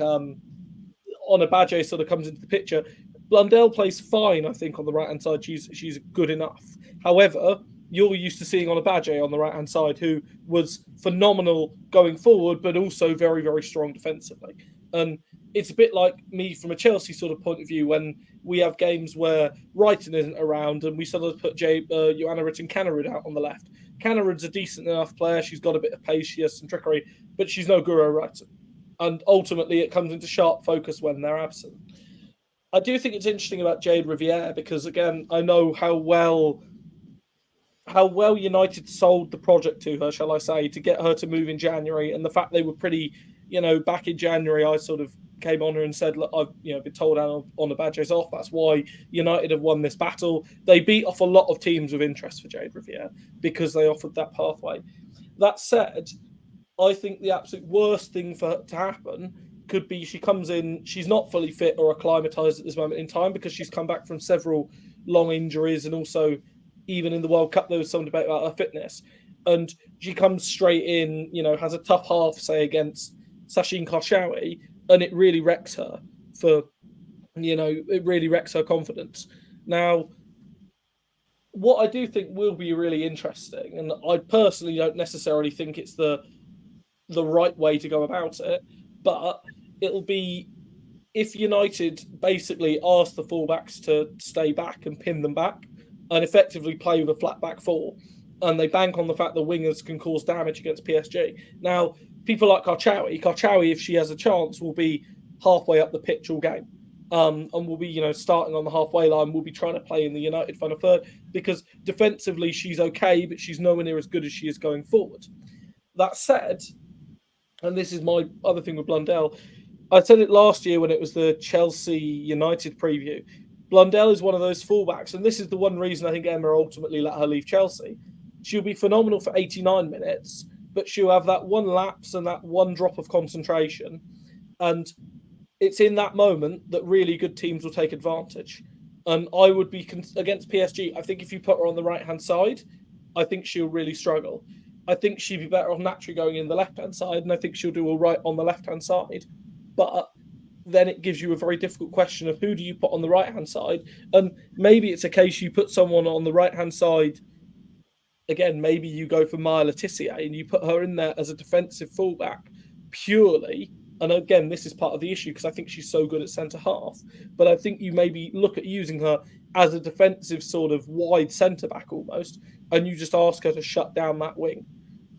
Onabaje sort of comes into the picture, Blundell plays fine, I think, on the right-hand side. She's good enough. However, you're used to seeing Onabaje on the right-hand side, who was phenomenal going forward, but also very, very strong defensively. And it's a bit like me from a Chelsea sort of point of view when we have games where Wrighton isn't around and we sort of put Joanna Ritten-Cannerud out on the left. Cannerud's a decent enough player. She's got a bit of pace. She has some trickery, but she's no Guro Wrighton. And ultimately, it comes into sharp focus when they're absent. I do think it's interesting about Jade Riviere because, again, I know how well United sold the project to her, shall I say, to get her to move in January. And the fact they were pretty, back in January, I sort of came on her and said, look, I've been told Onabaje's off. That's why United have won this battle. They beat off a lot of teams with interest for Jade Riviere because they offered that pathway. That said, I think the absolute worst thing for her to happen could be she comes in, she's not fully fit or acclimatized at this moment in time because she's come back from several long injuries, and also even in the World Cup there was some debate about her fitness, and she comes straight in, has a tough half, say, against Sachin Karshawi, and it really wrecks her it really wrecks her confidence. Now, what I do think will be really interesting, and I personally don't necessarily think it's the right way to go about it, but it'll be if United basically ask the fullbacks to stay back and pin them back and effectively play with a flat back four, and they bank on the fact that wingers can cause damage against PSG. Now, people like Karshawi, if she has a chance, will be halfway up the pitch all game. And will be, starting on the halfway line, will be trying to play in the United final third because defensively she's okay, but she's nowhere near as good as she is going forward. That said, and this is my other thing with Blundell, I said it last year when it was the Chelsea United preview. Blundell is one of those fullbacks, and this is the one reason I think Emma ultimately let her leave Chelsea. She'll be phenomenal for 89 minutes, but she'll have that one lapse and that one drop of concentration. And it's in that moment that really good teams will take advantage. And I would be against PSG. I think if you put her on the right-hand side, I think she'll really struggle. I think she'd be better off naturally going in the left-hand side, and I think she'll do all right on the left-hand side. But then it gives you a very difficult question of who do you put on the right-hand side? And maybe it's a case you put someone on the right-hand side. Again, maybe you go for Maya Letitia and you put her in there as a defensive fullback purely. And again, this is part of the issue because I think she's so good at centre-half. But I think you maybe look at using her as a defensive sort of wide centre-back almost, and you just ask her to shut down that wing.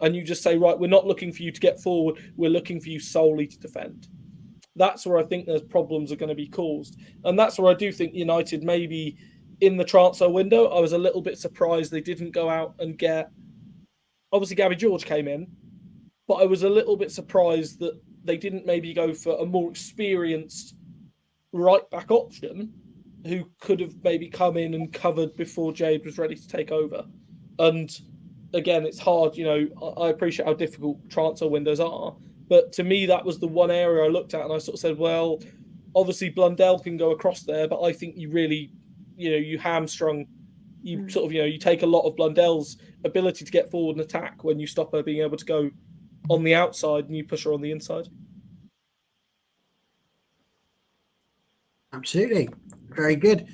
And you just say, right, we're not looking for you to get forward. We're looking for you solely to defend. That's where I think there's problems are going to be caused. And that's where I do think United maybe in the transfer window, I was a little bit surprised they didn't go out and get... Obviously, Gabby George came in, but I was a little bit surprised that they didn't maybe go for a more experienced right-back option who could have maybe come in and covered before Jade was ready to take over. And again, it's hard, I appreciate how difficult transfer windows are, but to me, that was the one area I looked at and I sort of said, well, obviously Blundell can go across there, but I think you really, you hamstrung, you take a lot of Blundell's ability to get forward and attack when you stop her being able to go on the outside and you push her on the inside. Absolutely. Very good.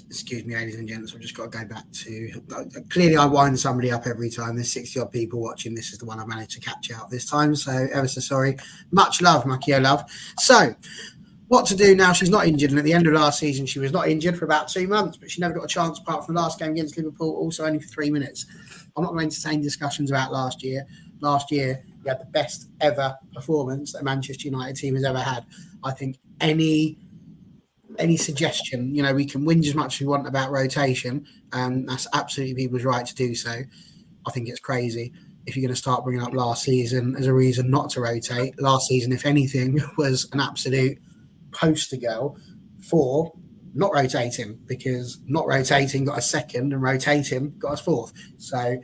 Excuse me, ladies and gents, I've just got to go back to... Clearly, I wind somebody up every time. There's 60-odd people watching. This is the one I managed to catch out this time, so ever so sorry. Much love, Makio love. So, what to do now? She's not injured, and at the end of last season, she was not injured for about 2 months, but she never got a chance apart from the last game against Liverpool, also only for 3 minutes. I'm not going to entertain discussions about last year. Last year, we had the best ever performance that a Manchester United team has ever had. I think any suggestion, we can whinge as much as we want about rotation, and that's absolutely people's right to do so. I think it's crazy if you're going to start bringing up last season as a reason not to rotate. Last season, if anything, was an absolute poster girl for not rotating, because not rotating got us second and rotating got us fourth. So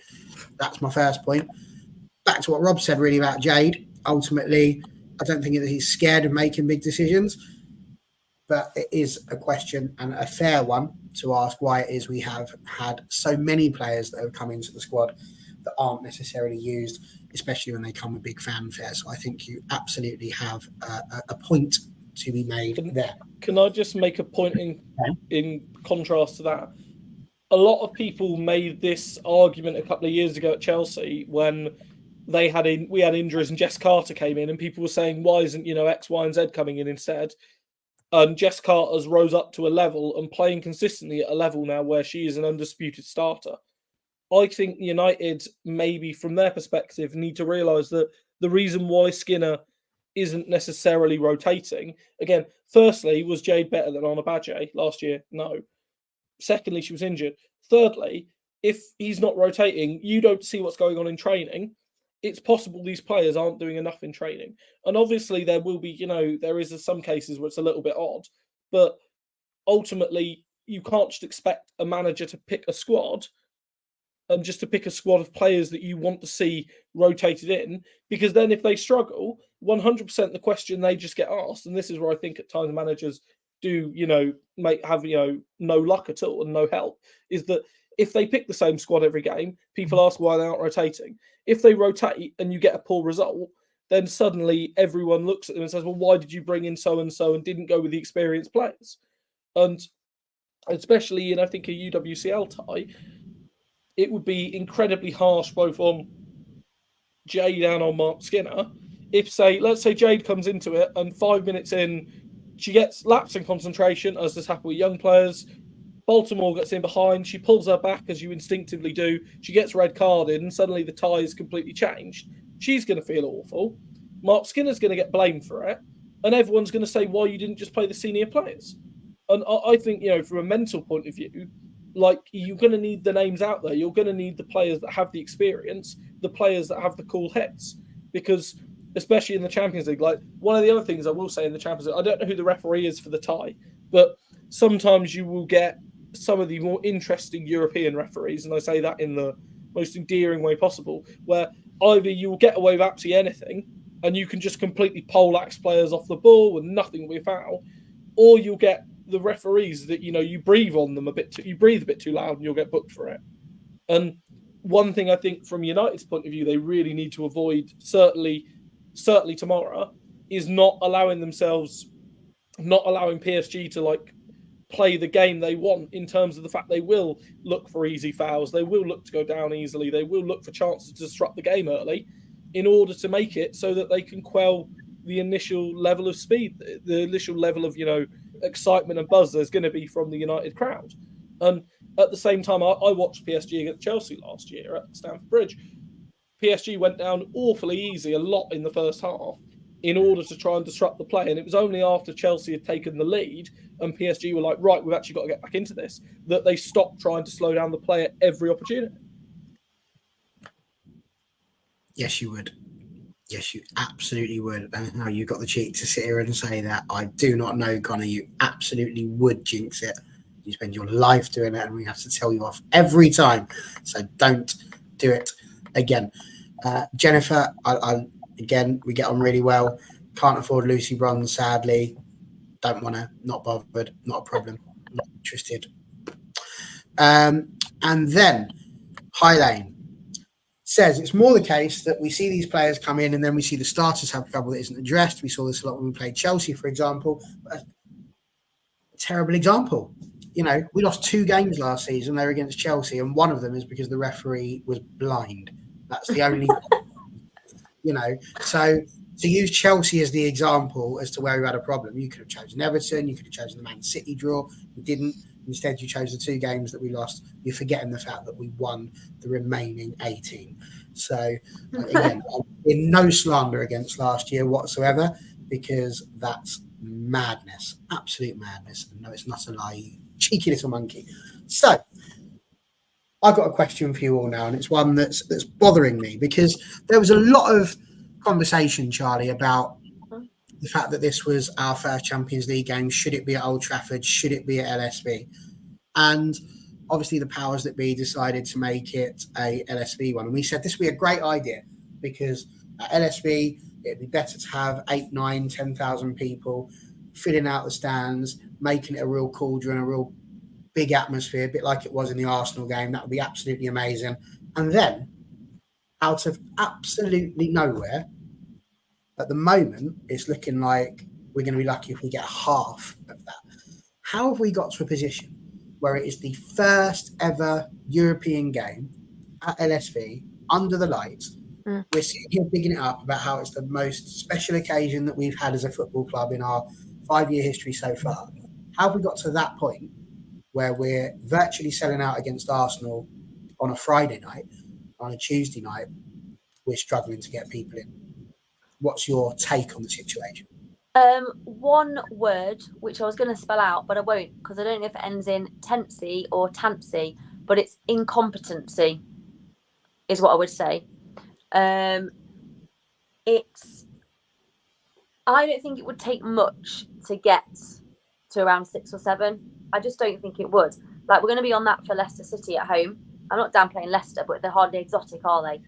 that's my first point. Back to what Rob said really about Jade. Ultimately, I don't think that he's scared of making big decisions, but it is a question, and a fair one, to ask why it is we have had so many players that have come into the squad that aren't necessarily used, especially when they come with big fanfare. So I think you absolutely have a point to be made there. Can I just make a point in contrast to that? A lot of people made this argument a couple of years ago at Chelsea when we had injuries and Jess Carter came in, and people were saying, why isn't X, Y, and Z coming in instead? And Jess Carter's rose up to a level and playing consistently at a level now where she is an undisputed starter. I think United, maybe from their perspective, need to realise that the reason why Skinner isn't necessarily rotating, again, firstly, was Jade better than Anna Badge last year? No. Secondly, she was injured. Thirdly, if he's not rotating, you don't see what's going on in training. It's possible these players aren't doing enough in training. And obviously there will be, there is some cases where it's a little bit odd, but ultimately you can't just expect a manager to pick a squad and just to pick a squad of players that you want to see rotated in, because then if they struggle, 100% the question they just get asked, and this is where I think at times managers do, have no luck at all and no help, is that if they pick the same squad every game, people ask why they aren't rotating. If they rotate and you get a poor result, then suddenly everyone looks at them and says, well, why did you bring in so-and-so and didn't go with the experienced players? And especially in, I think, a UWCL tie, it would be incredibly harsh both on Jade and on Mark Skinner if, let's say Jade comes into it and 5 minutes in, she gets lapse in concentration, as this happened with young players. Baltimore gets in behind, she pulls her back as you instinctively do, she gets red carded, and suddenly the tie is completely changed. She's going to feel awful. Mark Skinner's going to get blamed for it, and everyone's going to say, why you didn't just play the senior players? And I think, from a mental point of view, you're going to need the names out there. You're going to need the players that have the experience, the players that have the cool heads, because especially in the Champions League, one of the other things I will say in the Champions League, I don't know who the referee is for the tie, but sometimes you will get some of the more interesting European referees, and I say that in the most endearing way possible, where either you will get away with absolutely anything and you can just completely poleaxe players off the ball and nothing will be a foul, or you'll get the referees that you breathe on them you breathe a bit too loud and you'll get booked for it. And one thing I think from United's point of view they really need to avoid, certainly tomorrow, is not allowing PSG to play the game they want, in terms of the fact they will look for easy fouls, they will look to go down easily, they will look for chances to disrupt the game early in order to make it so that they can quell the initial level of speed, the initial level of excitement and buzz there's going to be from the United crowd. And at the same time, I watched PSG against Chelsea last year at Stamford Bridge. PSG went down awfully easy a lot in the first half in order to try and disrupt the play, and it was only after Chelsea had taken the lead and PSG were like, right, we've actually got to get back into this, that they stopped trying to slow down the play at every opportunity. Yes, you would. Yes, you absolutely would. And how you got the cheek to sit here and say that, I do not know, Connor. You absolutely would jinx it. You spend your life doing it, and we have to tell you off every time. So don't do it again. Jennifer, again, we get on really well. Can't afford Lucy Bronze, sadly. Don't want to, not bothered, not a problem, not interested. And then High Lane, says it's more the case that we see these players come in and then we see the starters have trouble that isn't addressed. We saw this a lot when we played Chelsea, for example. A terrible example. You know, we lost 2 games last season. They were against Chelsea, and one of them is because the referee was blind. That's the only, you know. So to use Chelsea as the example as to where we had a problem, you could have chosen Everton, you could have chosen the Man City draw. You didn't. Instead, you chose the 2 games that we lost. You're forgetting the fact that we won the remaining 18. So, again, in no slander against last year whatsoever, because that's madness, absolute madness. And no, it's not a lie, you cheeky little monkey. So, I've got a question for you all now, and it's one that's bothering me, because there was a lot of conversation, Charlie, about the fact that this was our first Champions League game. Should it be at Old Trafford? Should it be at LSB? And obviously the powers that be decided to make it a LSB one. And we said this would be a great idea, because at LSB, it'd be better to have 8, 9, 10,000 people filling out the stands, making it a real cauldron, a real big atmosphere, a bit like it was in the Arsenal game. That would be absolutely amazing. And then, out of absolutely nowhere, at the moment, it's looking like we're going to be lucky if we get half of that. How have we got to a position where it is the first ever European game at LSV under the lights? We're sitting here bigging it up about how it's the most special occasion that we've had as a football club in our 5-year history so far. How have we got to that point where we're virtually selling out against Arsenal on a Friday night, on a Tuesday night, we're struggling to get people in? What's your take on the situation? One word, which I was going to spell out, but I won't, because I don't know if it ends in tency or tancy, but it's incompetency, is what I would say. I don't think it would take much to get to around 6 or 7. I just don't think it would. Like, we're going to be on that for Leicester City at home. I'm not downplaying Leicester, but they're hardly exotic, are they?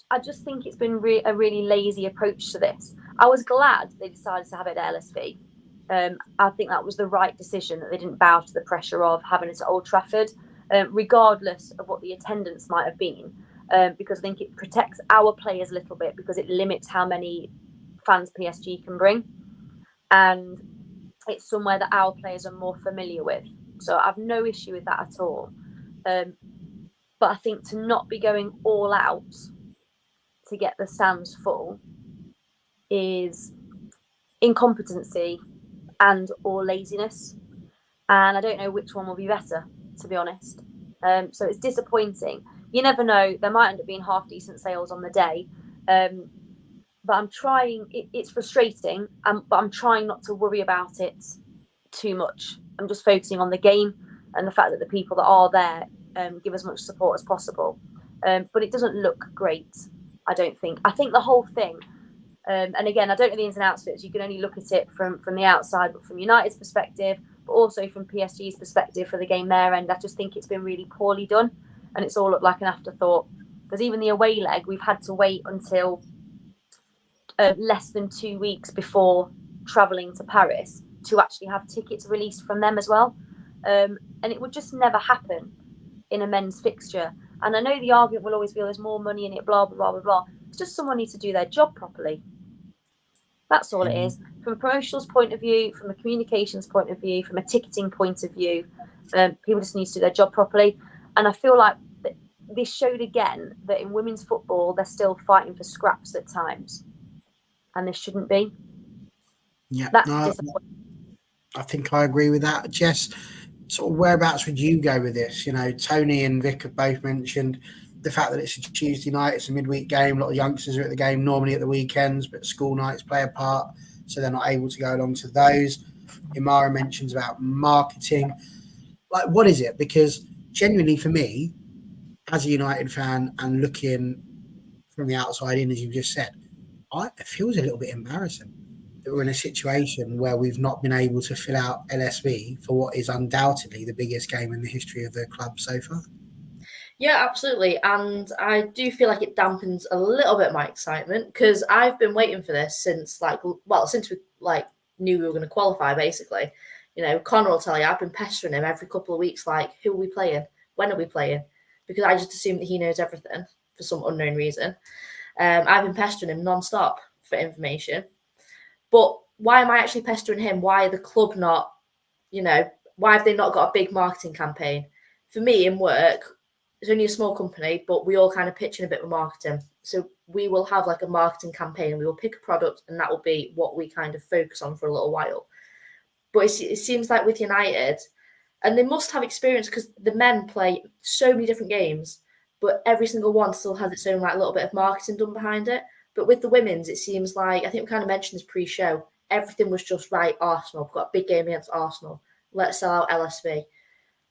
I just think it's been a really lazy approach to this. I was glad they decided to have it at LSV. I think that was the right decision, that they didn't bow to the pressure of having it at Old Trafford, regardless of what the attendance might have been, because I think it protects our players a little bit, because it limits how many fans PSG can bring. And it's somewhere that our players are more familiar with. So I've no issue with that at all. But I think to not be going all out to get the stands full is incompetency and or laziness, and I don't know which one will be better, to be honest. So it's disappointing. You never know, there might end up being half decent sales on the day, but I'm trying. It's frustrating, but I'm trying not to worry about it too much. I'm just focusing on the game and the fact that the people that are there give as much support as possible, but it doesn't look great, I don't think. I think the whole thing, and again, I don't know the ins and outs of it, so you can only look at it from the outside, but from United's perspective, but also from PSG's perspective for the game there, and I just think it's been really poorly done, and it's all looked like an afterthought. Because even the away leg, we've had to wait until less than 2 weeks before travelling to Paris to actually have tickets released from them as well, and it would just never happen in a men's fixture. And I know the argument will always be, there's more money in it, blah, blah, blah, blah, blah. It's just someone needs to do their job properly. That's all it is. From a promotionals point of view, from a communications point of view, from a ticketing point of view, people just need to do their job properly. And I feel like this showed again that in women's football, they're still fighting for scraps at times. And this shouldn't be. Yeah, that's disappointing. I think I agree with that. Jess, sort of whereabouts would you go with this? You know, Tony and Vic have both mentioned the fact that it's a Tuesday night, it's a midweek game. A lot of youngsters are at the game normally at the weekends, but school nights play a part, so they're not able to go along to those. Imara mentions about marketing. Like, what is it? Because genuinely for me, as a United fan and looking from the outside in, as you just said, it feels a little bit embarrassing that we're in a situation where we've not been able to fill out LSV for what is undoubtedly the biggest game in the history of the club so far. Yeah, absolutely. And I do feel like it dampens a little bit my excitement, because I've been waiting for this since since we knew we were going to qualify, basically. You know, Connor will tell you, I've been pestering him every couple of weeks, like, who are we playing? When are we playing? because I just assume that he knows everything for some unknown reason. I've been pestering him non-stop for information. But why am I actually pestering him? Why the club not, why have they not got a big marketing campaign? For me, in work, it's only a small company, but we all kind of pitch in a bit with marketing. So we will have like a marketing campaign. We will pick a product and that will be what we kind of focus on for a little while. But it seems like with United, and they must have experience because the men play so many different games, but every single one still has its own like little bit of marketing done behind it. But with the women's, it seems like, I think we kind of mentioned this pre-show, everything was just right, Arsenal, we've got a big game against Arsenal, let's sell out LSV.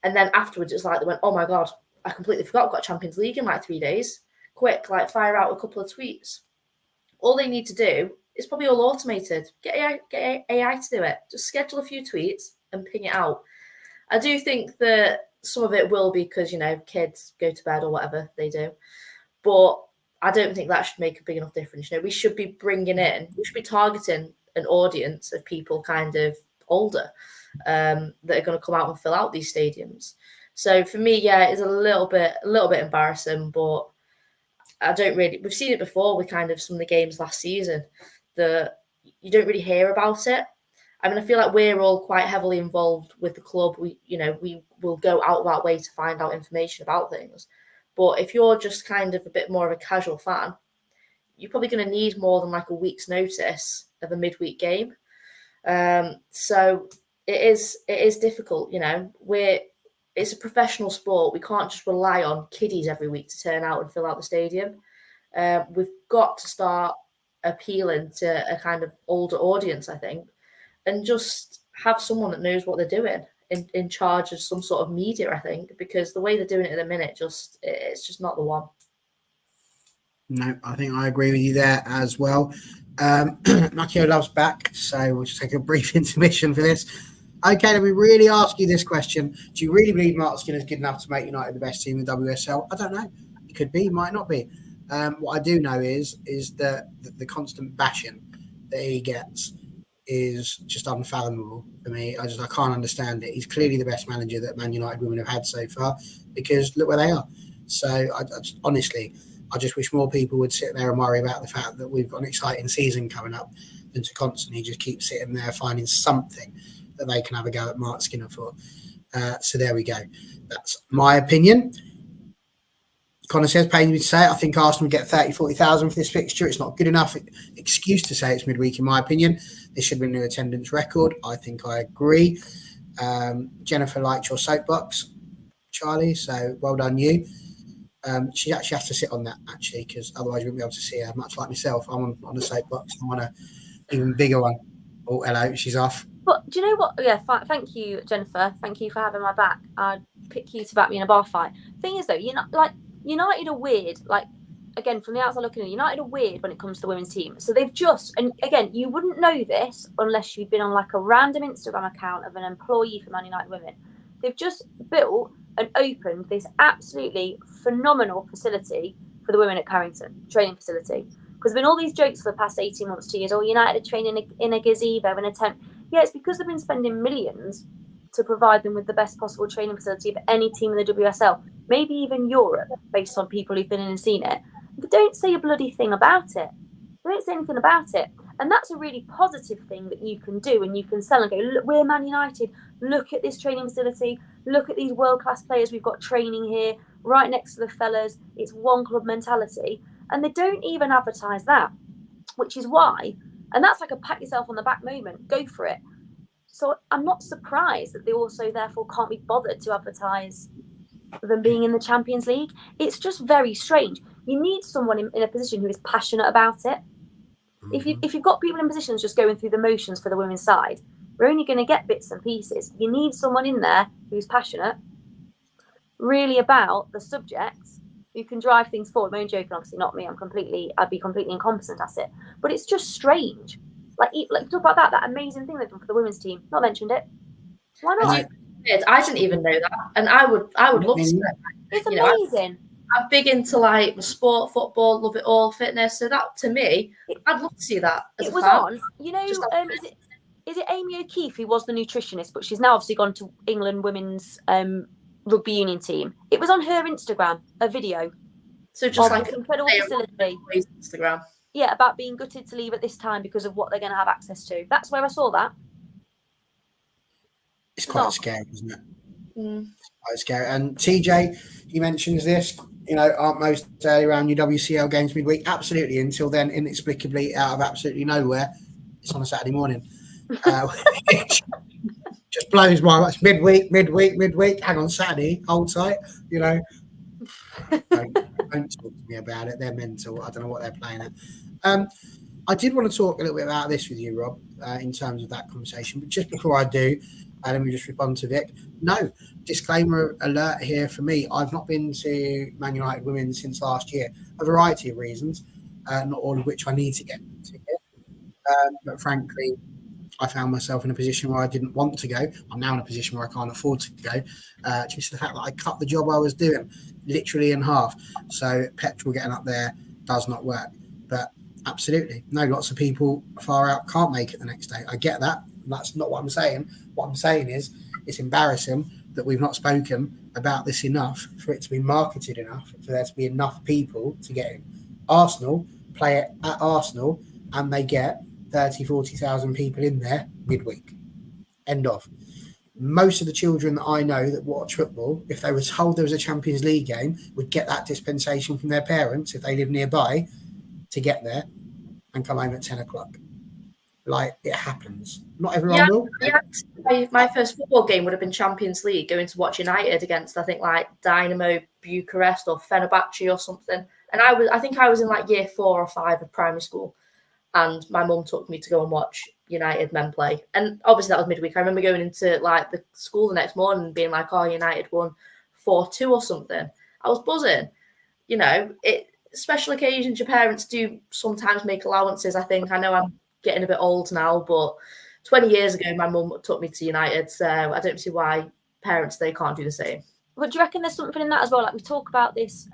And then afterwards, it's like they went, oh my God, I completely forgot we've got Champions League in like 3 days. Quick, like fire out a couple of tweets. All they need to do is probably all automated. Get AI to do it. Just schedule a few tweets and ping it out. I do think that some of it will be because, kids go to bed or whatever they do. But I don't think that should make a big enough difference. We should be we should be targeting an audience of people kind of older that are going to come out and fill out these stadiums. So for me, yeah, it's a little bit embarrassing, but we've seen it before with kind of some of the games last season that you don't really hear about it. I mean, I feel like we're all quite heavily involved with the club. We will go out of our way to find out information about things. But if you're just kind of a bit more of a casual fan, you're probably going to need more than like a week's notice of a midweek game. So it is difficult, it's a professional sport. We can't just rely on kiddies every week to turn out and fill out the stadium. We've got to start appealing to a kind of older audience, I think, and just have someone that knows what they're doing in charge of some sort of media, I think, because the way they're doing it at the minute, it's just not the one. No, I think I agree with you there as well. Macchio Love's back, so we'll just take a brief intermission for this. Okay, let me really ask you this question. Do you really believe Mark Skinner is good enough to make United the best team in WSL? I don't know. It could be, might not be. What I do know is that the constant bashing that he gets is just unfathomable for me. I can't understand it. He's clearly the best manager that Man United women have had so far because look where they are. So honestly, I just wish more people would sit there and worry about the fact that we've got an exciting season coming up than to constantly just keep sitting there finding something that they can have a go at Mark Skinner for. So there we go. That's my opinion. Connor says, paying me to say it, I think Arsenal get 30,000-40,000 for this fixture. It's not good enough excuse to say it's midweek, in my opinion. This should be a new attendance record. I think I agree. Jennifer liked your soapbox, Charlie, so well done you. She actually has to sit on that, actually, because otherwise you wouldn't be able to see her, much like myself. I'm on a soapbox. I'm on an even bigger one. Oh, hello, she's off. But do you know what? Yeah, thank you, Jennifer. Thank you for having my back. I'd pick you to back me in a bar fight. Thing is, though, United are weird. Like, again, from the outside looking in, United are weird when it comes to the women's team. So they've and again, you wouldn't know this unless you'd been on like a random Instagram account of an employee for Man United Women. They've just built and opened this absolutely phenomenal facility for the women at Carrington, training facility. Because there's been all these jokes for the past 18 months, 2 years, United are training in a gazebo, an attempt. Yeah, it's because they've been spending millions to provide them with the best possible training facility of any team in the WSL, maybe even Europe, based on people who've been in and seen it. But don't say a bloody thing about it. They don't say anything about it. And that's a really positive thing that you can do, and you can sell and go, look, we're Man United, look at this training facility, look at these world-class players we've got training here, right next to the fellas. It's one club mentality. And they don't even advertise that, which is why, and that's like a pat yourself on the back moment, go for it. So I'm not surprised that they also therefore can't be bothered to advertise them being in the Champions League. It's just very strange. You need someone in a position who is passionate about it. If you've got people in positions just going through the motions for the women's side, we're only going to get bits and pieces. You need someone in there who's passionate, really about the subjects, who can drive things forward. I'm only joking, obviously not me. I'd be completely incompetent at it. But it's just strange. Like talk about that amazing thing they've done for the women's team. Not mentioned it. Why not? I didn't even know that, and I would love to. It's amazing. I'm big into like sport, football, love it all, fitness. So that to me, I'd love to see that. It was on. Is it Amy O'Keefe who was the nutritionist, but she's now obviously gone to England women's rugby union team. It was on her Instagram, a video. So just like an incredible facility. Instagram. Yeah, about being gutted to leave at this time because of what they're going to have access to. That's where I saw that. It's quite scary, isn't it? It's quite scary. And TJ, he mentions this, aren't most early round UWCL games midweek? Absolutely. Until then, inexplicably, out of absolutely nowhere, it's on a Saturday morning. Which just blows my mind. Midweek. Hang on, Saturday, hold tight, Don't talk to me about it. They're mental. I don't know what they're playing at. I did want to talk a little bit about this with you, Rob, in terms of that conversation. But just before I do, let me just respond to Vic. No, disclaimer alert here for me. I've not been to Man United Women since last year, a variety of reasons, not all of which I need to get to here. But frankly, I found myself in a position where I didn't want to go. I'm now in a position where I can't afford to go, due to the fact that I cut the job I was doing literally in half. So petrol getting up there does not work. But absolutely, no, lots of people far out can't make it the next day. I get that. That's not what I'm saying. What I'm saying is it's embarrassing that we've not spoken about this enough for it to be marketed enough, for there to be enough people to get in. Arsenal play it at Arsenal and they get 30, 40,000 people in there midweek. End of. Most of the children that I know that watch football, if they were told there was a Champions League game, would get that dispensation from their parents if they live nearby to get there and come home at 10 o'clock. Like, it happens. Not everyone will. Yeah, my first football game would have been Champions League, going to watch United against, I think, like Dynamo Bucharest or Fenerbahce or something. And I think I was in like year 4 or 5 of primary school. And my mum took me to go and watch United men play. And obviously that was midweek. I remember going into like the school the next morning and being like, oh, United won 4-2 or something. I was buzzing. Special occasions, your parents do sometimes make allowances, I think. I know I'm getting a bit old now, but 20 years ago, my mum took me to United. So I don't see why parents, they can't do the same. But do you reckon there's something in that as well? Like we talk about this,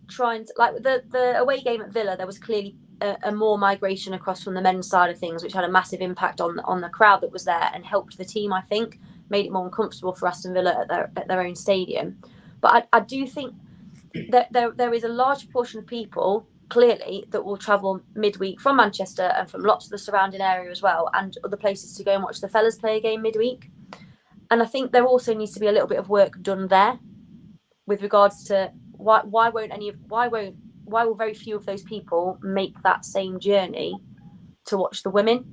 trying to, like the away game at Villa, there was clearly a more migration across from the men's side of things, which had a massive impact on the crowd that was there and helped the team, I think, made it more uncomfortable for Aston Villa at their own stadium. But I do think that there is a large portion of people, clearly, that will travel midweek from Manchester and from lots of the surrounding area as well, and other places to go and watch the fellas play a game midweek. And I think there also needs to be a little bit of work done there with regards to why will very few of those people make that same journey to watch the women?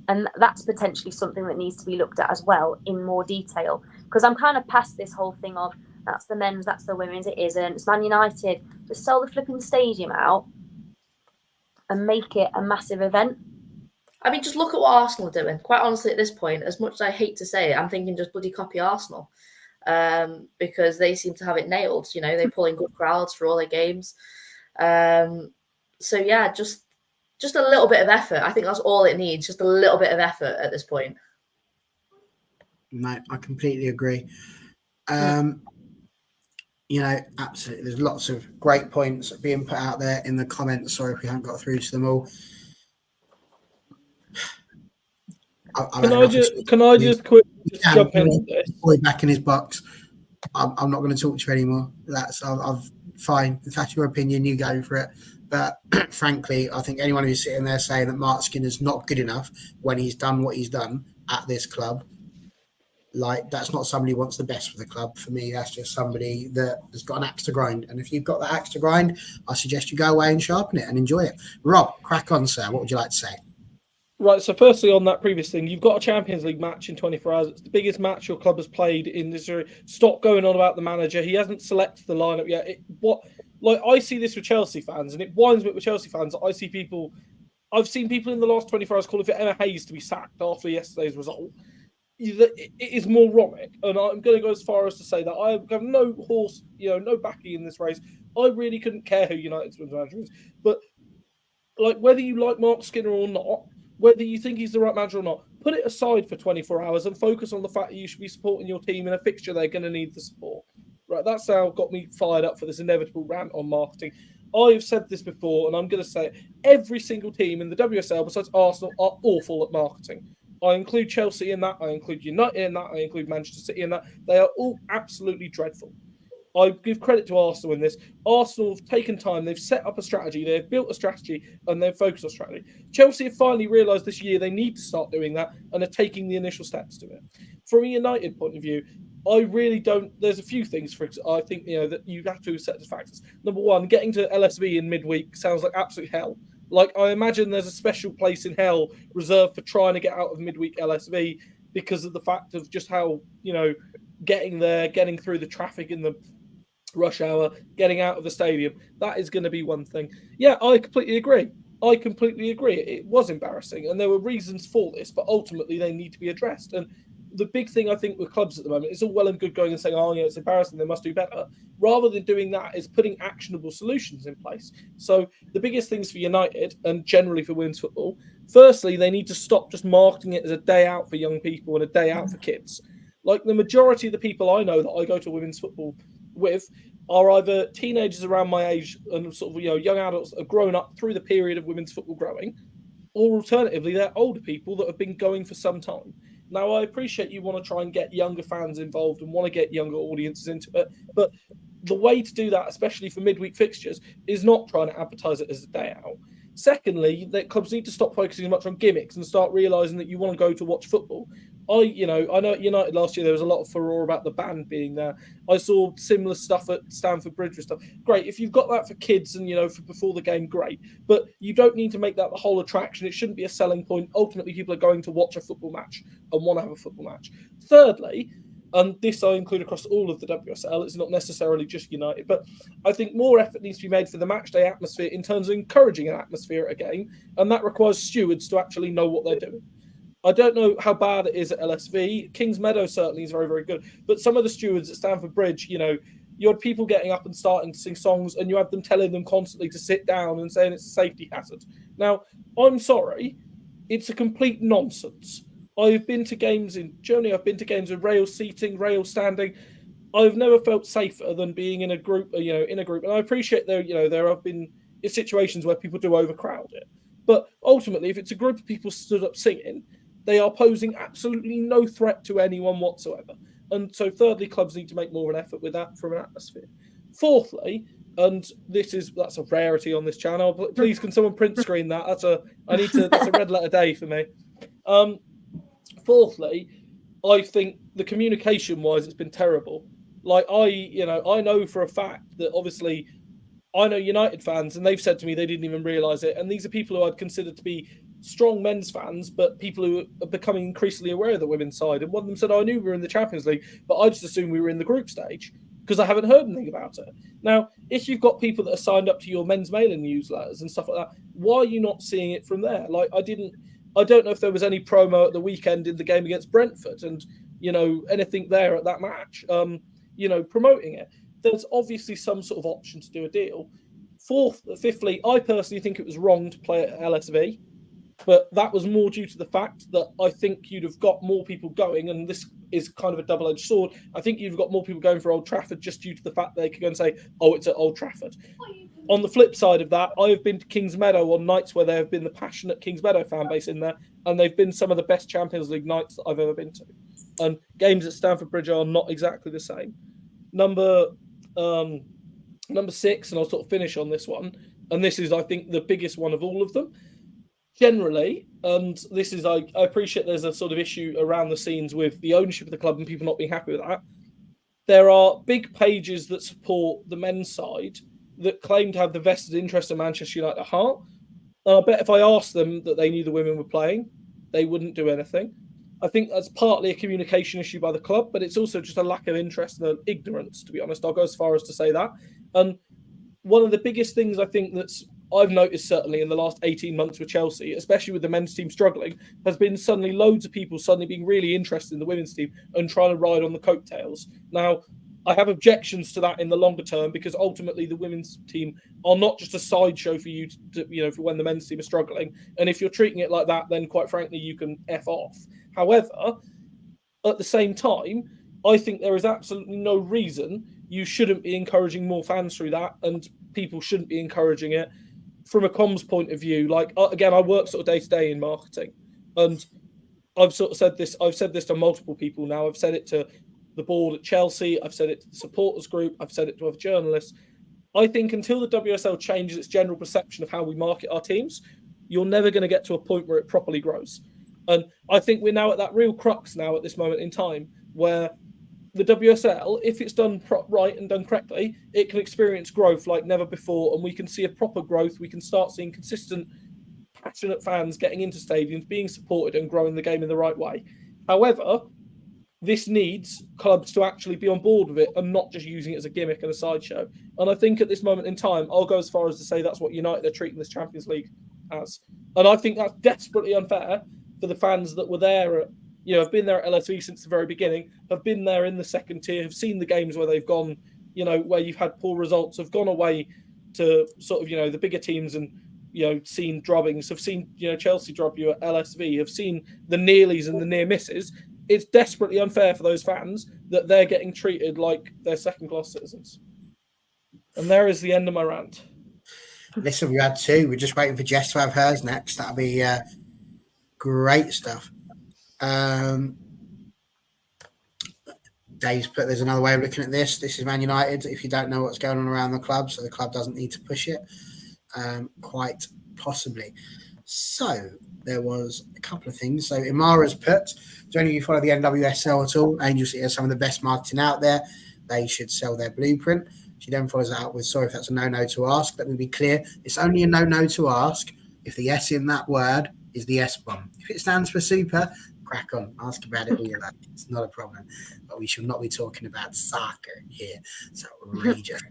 And that's potentially something that needs to be looked at as well in more detail. Because I'm kind of past this whole thing of that's the men's, that's the women's, it isn't. It's Man United. Just sell the flipping stadium out and make it a massive event. I mean, just look at what Arsenal are doing. Quite honestly, at this point, as much as I hate to say it, I'm thinking just bloody copy Arsenal. Because they seem to have it nailed. They pull in good crowds for all their games. So yeah, just a little bit of effort. I think that's all it needs. Just a little bit of effort at this point. No, I completely agree. Absolutely. There's lots of great points being put out there in the comments. Sorry if we haven't got through to them all. Can I just quickly jump in? Boy back in his box. I'm not going to talk to you anymore. I've fine. If that's your opinion, you go for it. But frankly, I think anyone who's sitting there saying that Mark Skinner's not good enough when he's done what he's done at this club, like that's not somebody who wants the best for the club. For me, that's just somebody that has got an axe to grind. And if you've got that axe to grind, I suggest you go away and sharpen it and enjoy it. Rob, crack on, sir. What would you like to say? Right, so firstly on that previous thing, you've got a Champions League match in 24 hours. It's the biggest match your club has played in this year. Stop going on about the manager. He hasn't selected the lineup yet. I see this with Chelsea fans, and it winds me up with Chelsea fans. I've seen people in the last 24 hours calling for Emma Hayes to be sacked after yesterday's result. It is moronic, and I'm going to go as far as to say that I have no horse, no backing in this race. I really couldn't care who United's manager is, but like whether you like Mark Skinner or not, whether you think he's the right manager or not, put it aside for 24 hours and focus on the fact that you should be supporting your team in a fixture they're going to need the support. Right, that's how got me fired up for this inevitable rant on marketing. I've said this before, and I'm going to say it. Every single team in the WSL besides Arsenal are awful at marketing. I include Chelsea in that. I include United in that. I include Manchester City in that. They are all absolutely dreadful. I give credit to Arsenal in this. Arsenal have taken time. They've set up a strategy. They've built a strategy and they've focused on strategy. Chelsea have finally realised this year they need to start doing that and are taking the initial steps to it. From a United point of view, I really don't. There's a few things I think that you have to set as factors. Number one, getting to LSV in midweek sounds like absolute hell. Like, I imagine there's a special place in hell reserved for trying to get out of midweek LSV because of the fact of just how, getting there, getting through the traffic in the rush hour, getting out of the stadium. That is going to be one thing. Yeah, I completely agree. It was embarrassing and there were reasons for this, but ultimately they need to be addressed. And the big thing I think with clubs at the moment, it's all well and good going and saying, it's embarrassing, they must do better. Rather than doing that is putting actionable solutions in place. So the biggest things for United and generally for women's football, firstly, they need to stop just marketing it as a day out for young people and a day out for kids. Like, the majority of the people I know that I go to women's football with are either teenagers around my age and sort of young adults that have grown up through the period of women's football growing, or alternatively they're older people that have been going for some time. Now, I appreciate you want to try and get younger fans involved and want to get younger audiences into it, but the way to do that, especially for midweek fixtures, is not trying to advertise it as a day out. Secondly, that clubs need to stop focusing as much on gimmicks and start realising that you want to go to watch football. I know at United last year there was a lot of furore about the band being there. I saw similar stuff at Stamford Bridge and stuff. Great, if you've got that for kids and for before the game, great. But you don't need to make that the whole attraction. It shouldn't be a selling point. Ultimately, people are going to watch a football match and want to have a football match. Thirdly, and this I include across all of the WSL, it's not necessarily just United, but I think more effort needs to be made for the match day atmosphere in terms of encouraging an atmosphere at a game, and that requires stewards to actually know what they're doing. I don't know how bad it is at LSV. Kings Meadow certainly is very, very good. But some of the stewards at Stamford Bridge, you had people getting up and starting to sing songs and you had them telling them constantly to sit down and saying it's a safety hazard. Now, I'm sorry. It's a complete nonsense. I've been to games in Germany. I've been to games with rail seating, rail standing. I've never felt safer than being in a group, And I appreciate there have been situations where people do overcrowd it. But ultimately, if it's a group of people stood up singing, they are posing absolutely no threat to anyone whatsoever. And so thirdly, clubs need to make more of an effort with that from an atmosphere. Fourthly, and that's a rarity on this channel. Please, can someone print screen that? That's a red letter day for me. Fourthly, I think the communication wise, it's been terrible. Like, I know for a fact that obviously I know United fans and they've said to me they didn't even realise it. And these are people who I'd consider to be strong men's fans, but people who are becoming increasingly aware of the women's side. And one of them said, I knew we were in the Champions League, but I just assumed we were in the group stage because I haven't heard anything about it. Now, if you've got people that are signed up to your men's mailing newsletters and stuff like that, why are you not seeing it from there? Like, I don't know if there was any promo at the weekend in the game against Brentford and, anything there at that match, promoting it. There's obviously some sort of option to do a deal. Fifthly, I personally think it was wrong to play at LSV. But that was more due to the fact that I think you'd have got more people going, and this is kind of a double-edged sword. I think you've got more people going for Old Trafford just due to the fact they could go and say, it's at Old Trafford. On the flip side of that, I have been to Kings Meadow on nights where there have been the passionate Kings Meadow fan base in there, and they've been some of the best Champions League nights that I've ever been to. And games at Stamford Bridge are not exactly the same. Number 6, and I'll sort of finish on this one, and this is, I think, the biggest one of all of them. Generally, and this is, I appreciate there's a sort of issue around the scenes with the ownership of the club and people not being happy with that. There are big pages that support the men's side that claim to have the vested interest of Manchester United at heart. And I bet if I asked them that they knew the women were playing, they wouldn't do anything. I think that's partly a communication issue by the club, but it's also just a lack of interest and ignorance, to be honest. I'll go as far as to say that. And one of the biggest things I think I've noticed certainly in the last 18 months with Chelsea, especially with the men's team struggling, has been suddenly loads of people suddenly being really interested in the women's team and trying to ride on the coattails. Now, I have objections to that in the longer term because ultimately the women's team are not just a sideshow for you to for when the men's team are struggling. And if you're treating it like that, then quite frankly, you can F off. However, at the same time, I think there is absolutely no reason you shouldn't be encouraging more fans through that, and people shouldn't be encouraging it. From a comms point of view, like, again, I work sort of day to day in marketing, and I've sort of said this. I've said this to multiple people now. I've said it to the board at Chelsea. I've said it to the supporters group. I've said it to other journalists. I think until the WSL changes its general perception of how we market our teams, you're never going to get to a point where it properly grows. And I think we're now at that real crux now at this moment in time where the WSL, if it's done right and done correctly, it can experience growth like never before, and we can see a proper growth. We can start seeing consistent, passionate fans getting into stadiums, being supported and growing the game in the right way. However, this needs clubs to actually be on board with it and not just using it as a gimmick and a sideshow. And I think at this moment in time, I'll go as far as to say that's what United are treating this Champions League as. And I think that's desperately unfair for the fans that were there, have been there at LSV since the very beginning, have been there in the second tier, have seen the games where they've gone, where you've had poor results, have gone away to sort of, the bigger teams and, seen drubbings, have seen, Chelsea drub you at LSV, have seen the nearlies and the near misses. It's desperately unfair for those fans that they're getting treated like they're second-class citizens. And there is the end of my rant. Listen, we had two. We're just waiting for Jess to have hers next. That'll be great stuff. Dave's put, there's another way of looking at this. This is Man United. If you don't know what's going on around the club, so the club doesn't need to push it, quite possibly. So there was a couple of things. So Imara's put, do any of you follow the NWSL at all? Angel City has some of the best marketing out there. They should sell their blueprint. She then follows it out with, sorry if that's a no-no to ask. Let me be clear. It's only a no-no to ask if the S in that word is the S-bomb. If it stands for super, crack on. Ask about it all you like. It's not a problem. But we should not be talking about soccer here. It's outrageous.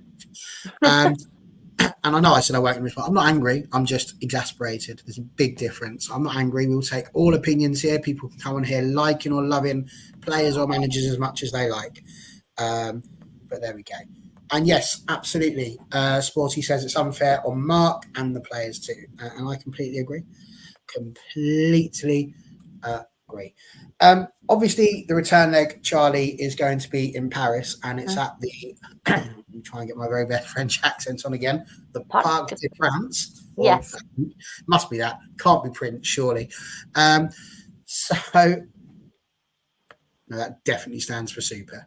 And I know I said I won't respond. I'm not angry. I'm just exasperated. There's a big difference. I'm not angry. We'll take all opinions here. People can come on here liking or loving players or managers as much as they like. But there we go. And yes, absolutely. Sporty says it's unfair on Mark and the players too. And I completely agree. Completely agree. Obviously, the return leg, Charlie, is going to be in Paris, and it's at the. Let me try and get my very best French accent on again. The Parc de France. Yes, must be that. Can't be Prince, surely. So no, that definitely stands for super.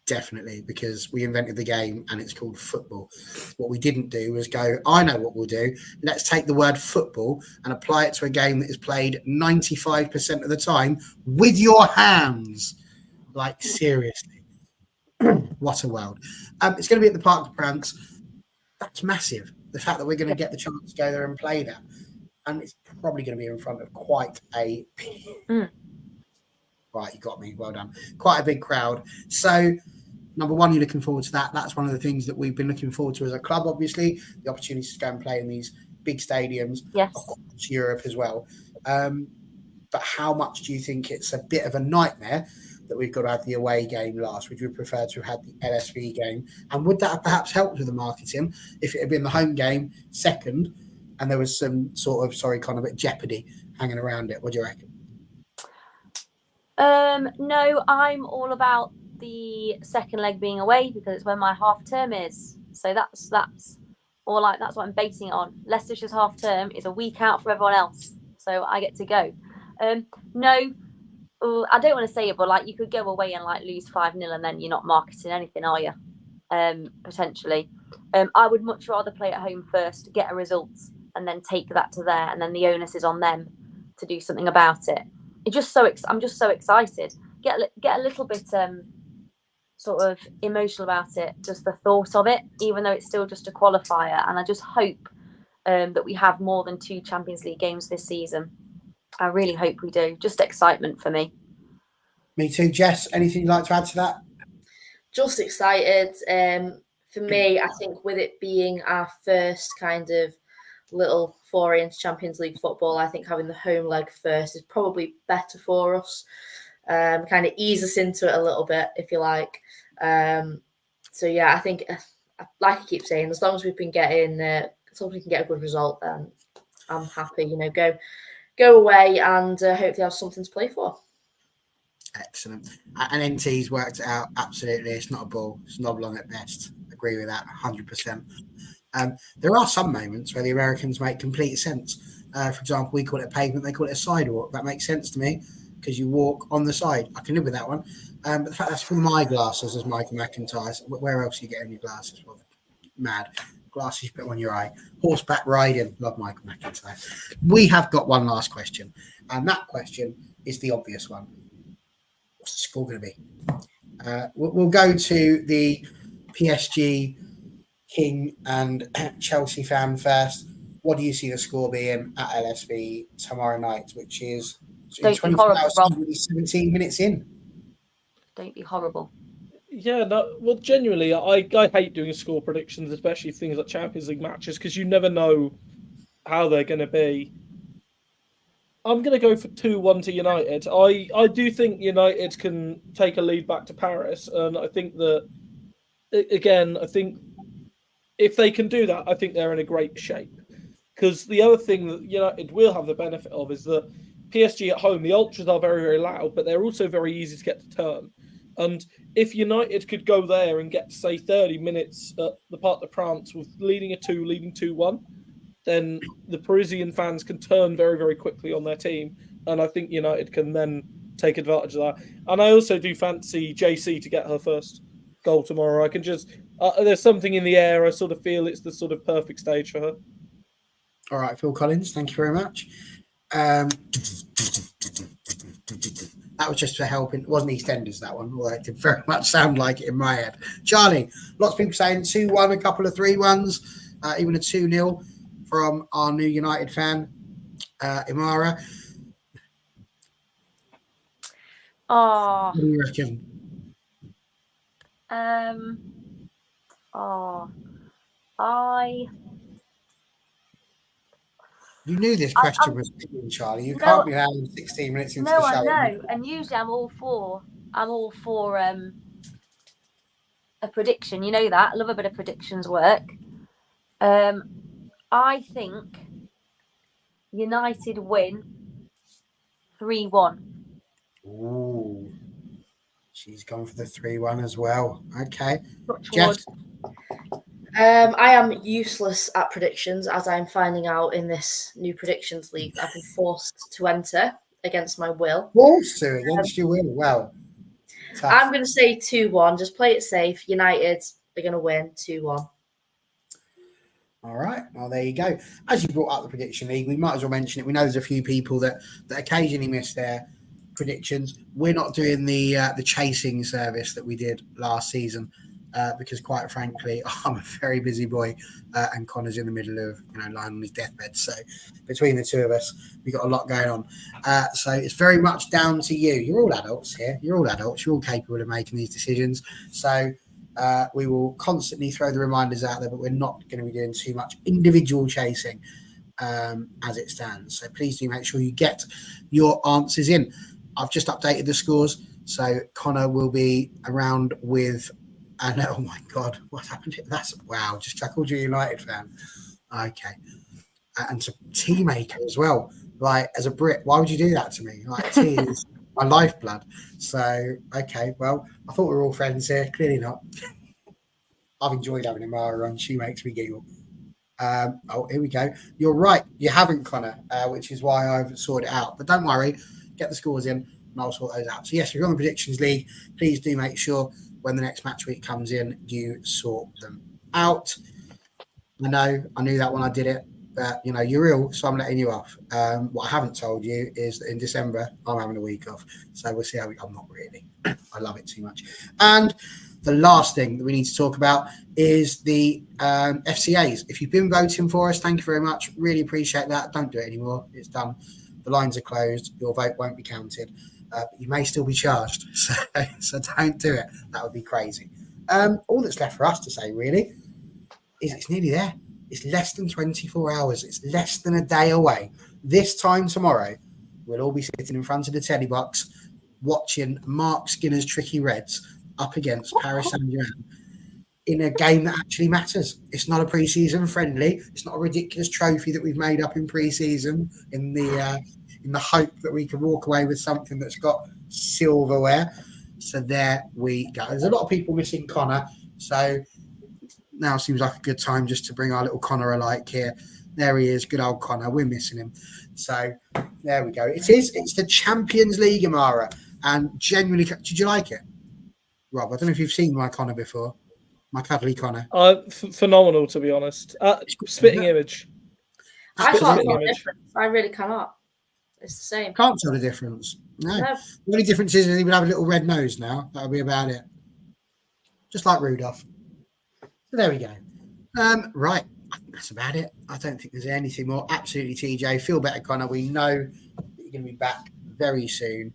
Definitely, because we invented the game and it's called football. What we didn't do was go, I know what we'll do. Let's take the word football and apply it to a game that is played 95% of the time with your hands. Like, seriously. What a world. It's going to be at the Parc de France. That's massive. The fact that we're going to get the chance to go there and play that. And it's probably going to be in front of quite a... Right, you got me. Well done. Quite a big crowd. So... Number one, you're looking forward to that. That's one of the things that we've been looking forward to as a club, obviously. The opportunity to go and play in these big stadiums, across Europe as well. But how much do you think it's a bit of a nightmare that we've got to have the away game last? Would you prefer to have had the LSV game? And would that have perhaps helped with the marketing if it had been the home game second and there was some sort of, kind of a jeopardy hanging around it? What do you reckon? No, I'm all about the second leg being away because it's when my half term is. So that's all that's what I'm basing it on. Leicestershire's half term is a week out for everyone else, so I get to go. No, I don't want to say it, but you could go away and lose 5-0 and then you're not marketing anything, are you? Potentially. I would much rather play at home first, get a result, and then take that to there, and then the onus is on them to do something about it. I'm just so excited. Get a little bit sort of emotional about it, just the thought of it, even though it's still just a qualifier. And I just hope that we have more than 2 Champions League games this season. I really hope we do. Just excitement for me. Me too. Jess, anything you'd like to add to that? Just excited. For me, I think with it being our first kind of little foray into Champions League football, I think having the home leg first is probably better for us. Kind of ease us into it a little bit, if you like. So yeah, I think, like I keep saying, as long as we've been getting, as long as we can get a good result, then I'm happy. Go away and hopefully have something to play for. Excellent. And NT's worked it out absolutely. It's not a ball. It's not long at best. Agree with that 100%. There are some moments where the Americans make complete sense. For example, we call it a pavement, they call it a sidewalk. That makes sense to me because you walk on the side. I can live with that one. But the fact that's for my glasses, as Michael McIntyre. Where else are you getting your glasses from? Mad. Glasses you put on your eye. Horseback riding. Love Michael McIntyre. We have got one last question. And that question is the obvious one. What's the score going to be? We'll go to the PSG King and Chelsea fan first. What do you see the score being at LSB tomorrow night, which is 17 minutes in? Don't be horrible. Yeah, no. Well, genuinely, I hate doing score predictions, especially things like Champions League matches, because you never know how they're going to be. I'm going to go for 2-1 to United. I do think United can take a lead back to Paris, and I think that, again, I think if they can do that, I think they're in a great shape. Because the other thing that United will have the benefit of is that PSG at home, the ultras are very, very loud, but they're also very easy to get to turn. And if United could go there and get, say, 30 minutes at the Parc des Princes with leading 2-1, then the Parisian fans can turn very, very quickly on their team. And I think United can then take advantage of that. And I also do fancy JC to get her first goal tomorrow. I can just, there's something in the air. I sort of feel it's the sort of perfect stage for her. All right, Phil Collins, thank you very much. That was just for helping. It wasn't EastEnders, that one, although it did very much sound like it in my head. Charlie, lots of people saying 2-1, a couple of 3-1s, even a 2-0 from our new United fan, Imara. Oh. What do you reckon? You knew this question was coming, Charlie. You can't be now 16 minutes into the show. No, I know. And usually I'm all for a prediction. You know that. I love a bit of predictions work. I think United win 3-1. Ooh. She's gone for the 3-1 as well. Okay. Jeff? I am useless at predictions, as I'm finding out in this new predictions league that I've been forced to enter against my will. Forced to, against your will. Well, tough. I'm going to say 2-1. Just play it safe. United are going to win 2-1. All right. Well, there you go. As you brought up the prediction league, we might as well mention it. We know there's a few people that occasionally miss their predictions. We're not doing the chasing service that we did last season. Because quite frankly, I'm a very busy boy, and Connor's in the middle of lying on his deathbed. So between the two of us, we've got a lot going on. So it's very much down to you. You're all adults here. You're all adults. You're all capable of making these decisions. So we will constantly throw the reminders out there, but we're not going to be doing too much individual chasing as it stands. So please do make sure you get your answers in. I've just updated the scores, so Connor will be around with. And oh my God, what happened here? Wow, just chuckled you United fan. Okay. And to tea maker as well. Like, as a Brit, why would you do that to me? Like, tea is my lifeblood. So, okay, well, I thought we were all friends here. Clearly not. I've enjoyed having Imara on. She makes me giggle. Here we go. You're right. You haven't, Connor, which is why I've sorted it out. But don't worry. Get the scores in and I'll sort those out. So, yes, if you're on the Predictions League, please do make sure when the next match week comes in, you sort them out. I knew that when I did it, but you're ill, so I'm letting you off. What I haven't told you is that in December, I'm having a week off. So we'll see how I'm not really. I love it too much. And the last thing that we need to talk about is the FCAs. If you've been voting for us, thank you very much. Really appreciate that. Don't do it anymore. It's done. The lines are closed. Your vote won't be counted. But you may still be charged, so don't do it. That would be crazy. All that's left for us to say, really, is it's nearly there. It's less than 24 hours. It's less than a day away. This time tomorrow, we'll all be sitting in front of the telly box watching Mark Skinner's Tricky Reds up against Paris Saint-Germain in a game that actually matters. It's not a pre-season friendly. It's not a ridiculous trophy that we've made up in pre-season in the hope that we can walk away with something that's got silverware. So there we go. There's a lot of people missing Connor. So now seems like a good time just to bring our little Connor alike here. There he is, good old Connor. We're missing him. So there we go. It's the Champions League, Amara. And genuinely, did you like it? Rob, I don't know if you've seen my Connor before. My cuddly Connor. Phenomenal, to be honest. Spitting image. I can't Spitting tell the image. difference. I really cannot. It's the same. Can't tell the difference. No. No. The only difference is he would have a little red nose now. That'll be about it. Just like Rudolph. So there we go. Right. I think that's about it. I don't think there's anything more. Absolutely, TJ. Feel better, Connor. We know that you're going to be back very soon.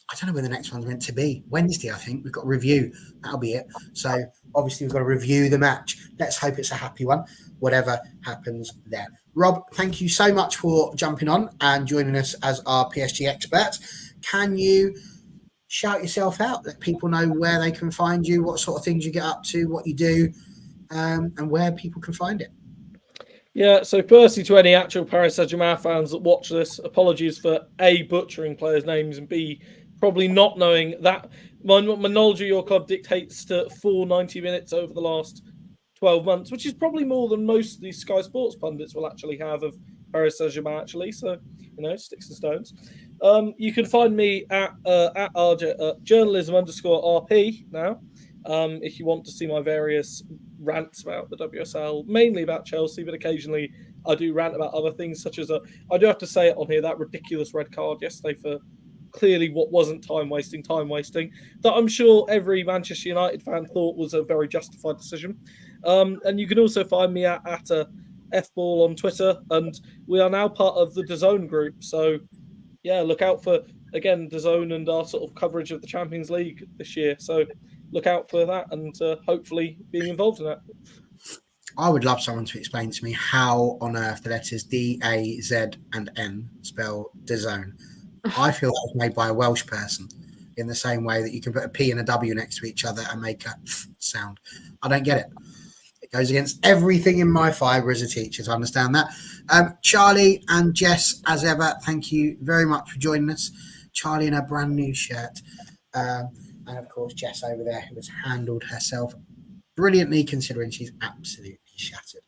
I don't know where the next one's meant to be. Wednesday, I think. We've got a review. That'll be it. So obviously we've got to review the match. Let's hope it's a happy one, whatever happens there. Rob, thank you so much for jumping on and joining us as our PSG expert. Can you shout yourself out? Let people know where they can find you, what sort of things you get up to, what you do, and where people can find it. Yeah, so firstly, to any actual Paris Saint-Germain fans that watch this, apologies for A, butchering players' names, and B, probably not knowing that my knowledge of your club dictates to full 90 minutes over the last 12 months, which is probably more than most of these Sky Sports pundits will actually have of Paris Saint-Germain, actually. So, sticks and stones. You can find me at journalism_RP now. If you want to see my various rants about the WSL, mainly about Chelsea, but occasionally I do rant about other things, such as I do have to say it on here, that ridiculous red card yesterday for clearly what wasn't time wasting, that I'm sure every Manchester United fan thought was a very justified decision. And you can also find me at FBall on Twitter, and we are now part of the DAZN group. So yeah, look out for, again, DAZN and our sort of coverage of the Champions League this year. So look out for that and hopefully being involved in that. I would love someone to explain to me how on earth the letters D-A-Z-N spell DAZN. I feel that was made by a Welsh person in the same way that you can put a P and a W next to each other and make a sound. I don't get it. It goes against everything in my fibre as a teacher to understand that. Charlie and Jess, as ever, thank you very much for joining us. Charlie in a brand new shirt. And of course, Jess over there, who has handled herself brilliantly considering she's absolutely shattered.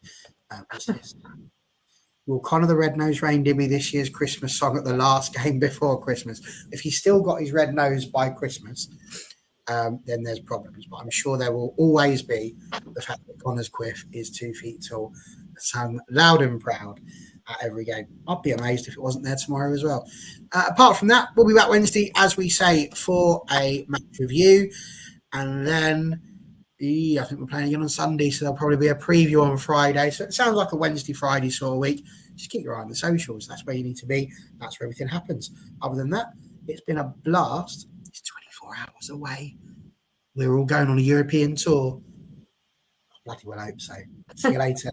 Will Connor the Red-Nosed Reindeer be this year's Christmas song at the last game before Christmas? If he's still got his red nose by Christmas, then there's problems. But I'm sure there will always be the fact that Connor's quiff is 2 feet tall, sung loud and proud at every game. I'd be amazed if it wasn't there tomorrow as well. Apart from that, we'll be back Wednesday, as we say, for a match review. And then I think we're playing again on Sunday, so there'll probably be a preview on Friday. So it sounds like a Wednesday, Friday sort of week. Just keep your eye on the socials. That's where you need to be. That's where everything happens. Other than that, it's been a blast. It's 24 hours away. We're all going on a European tour. I bloody well hope so. See you later.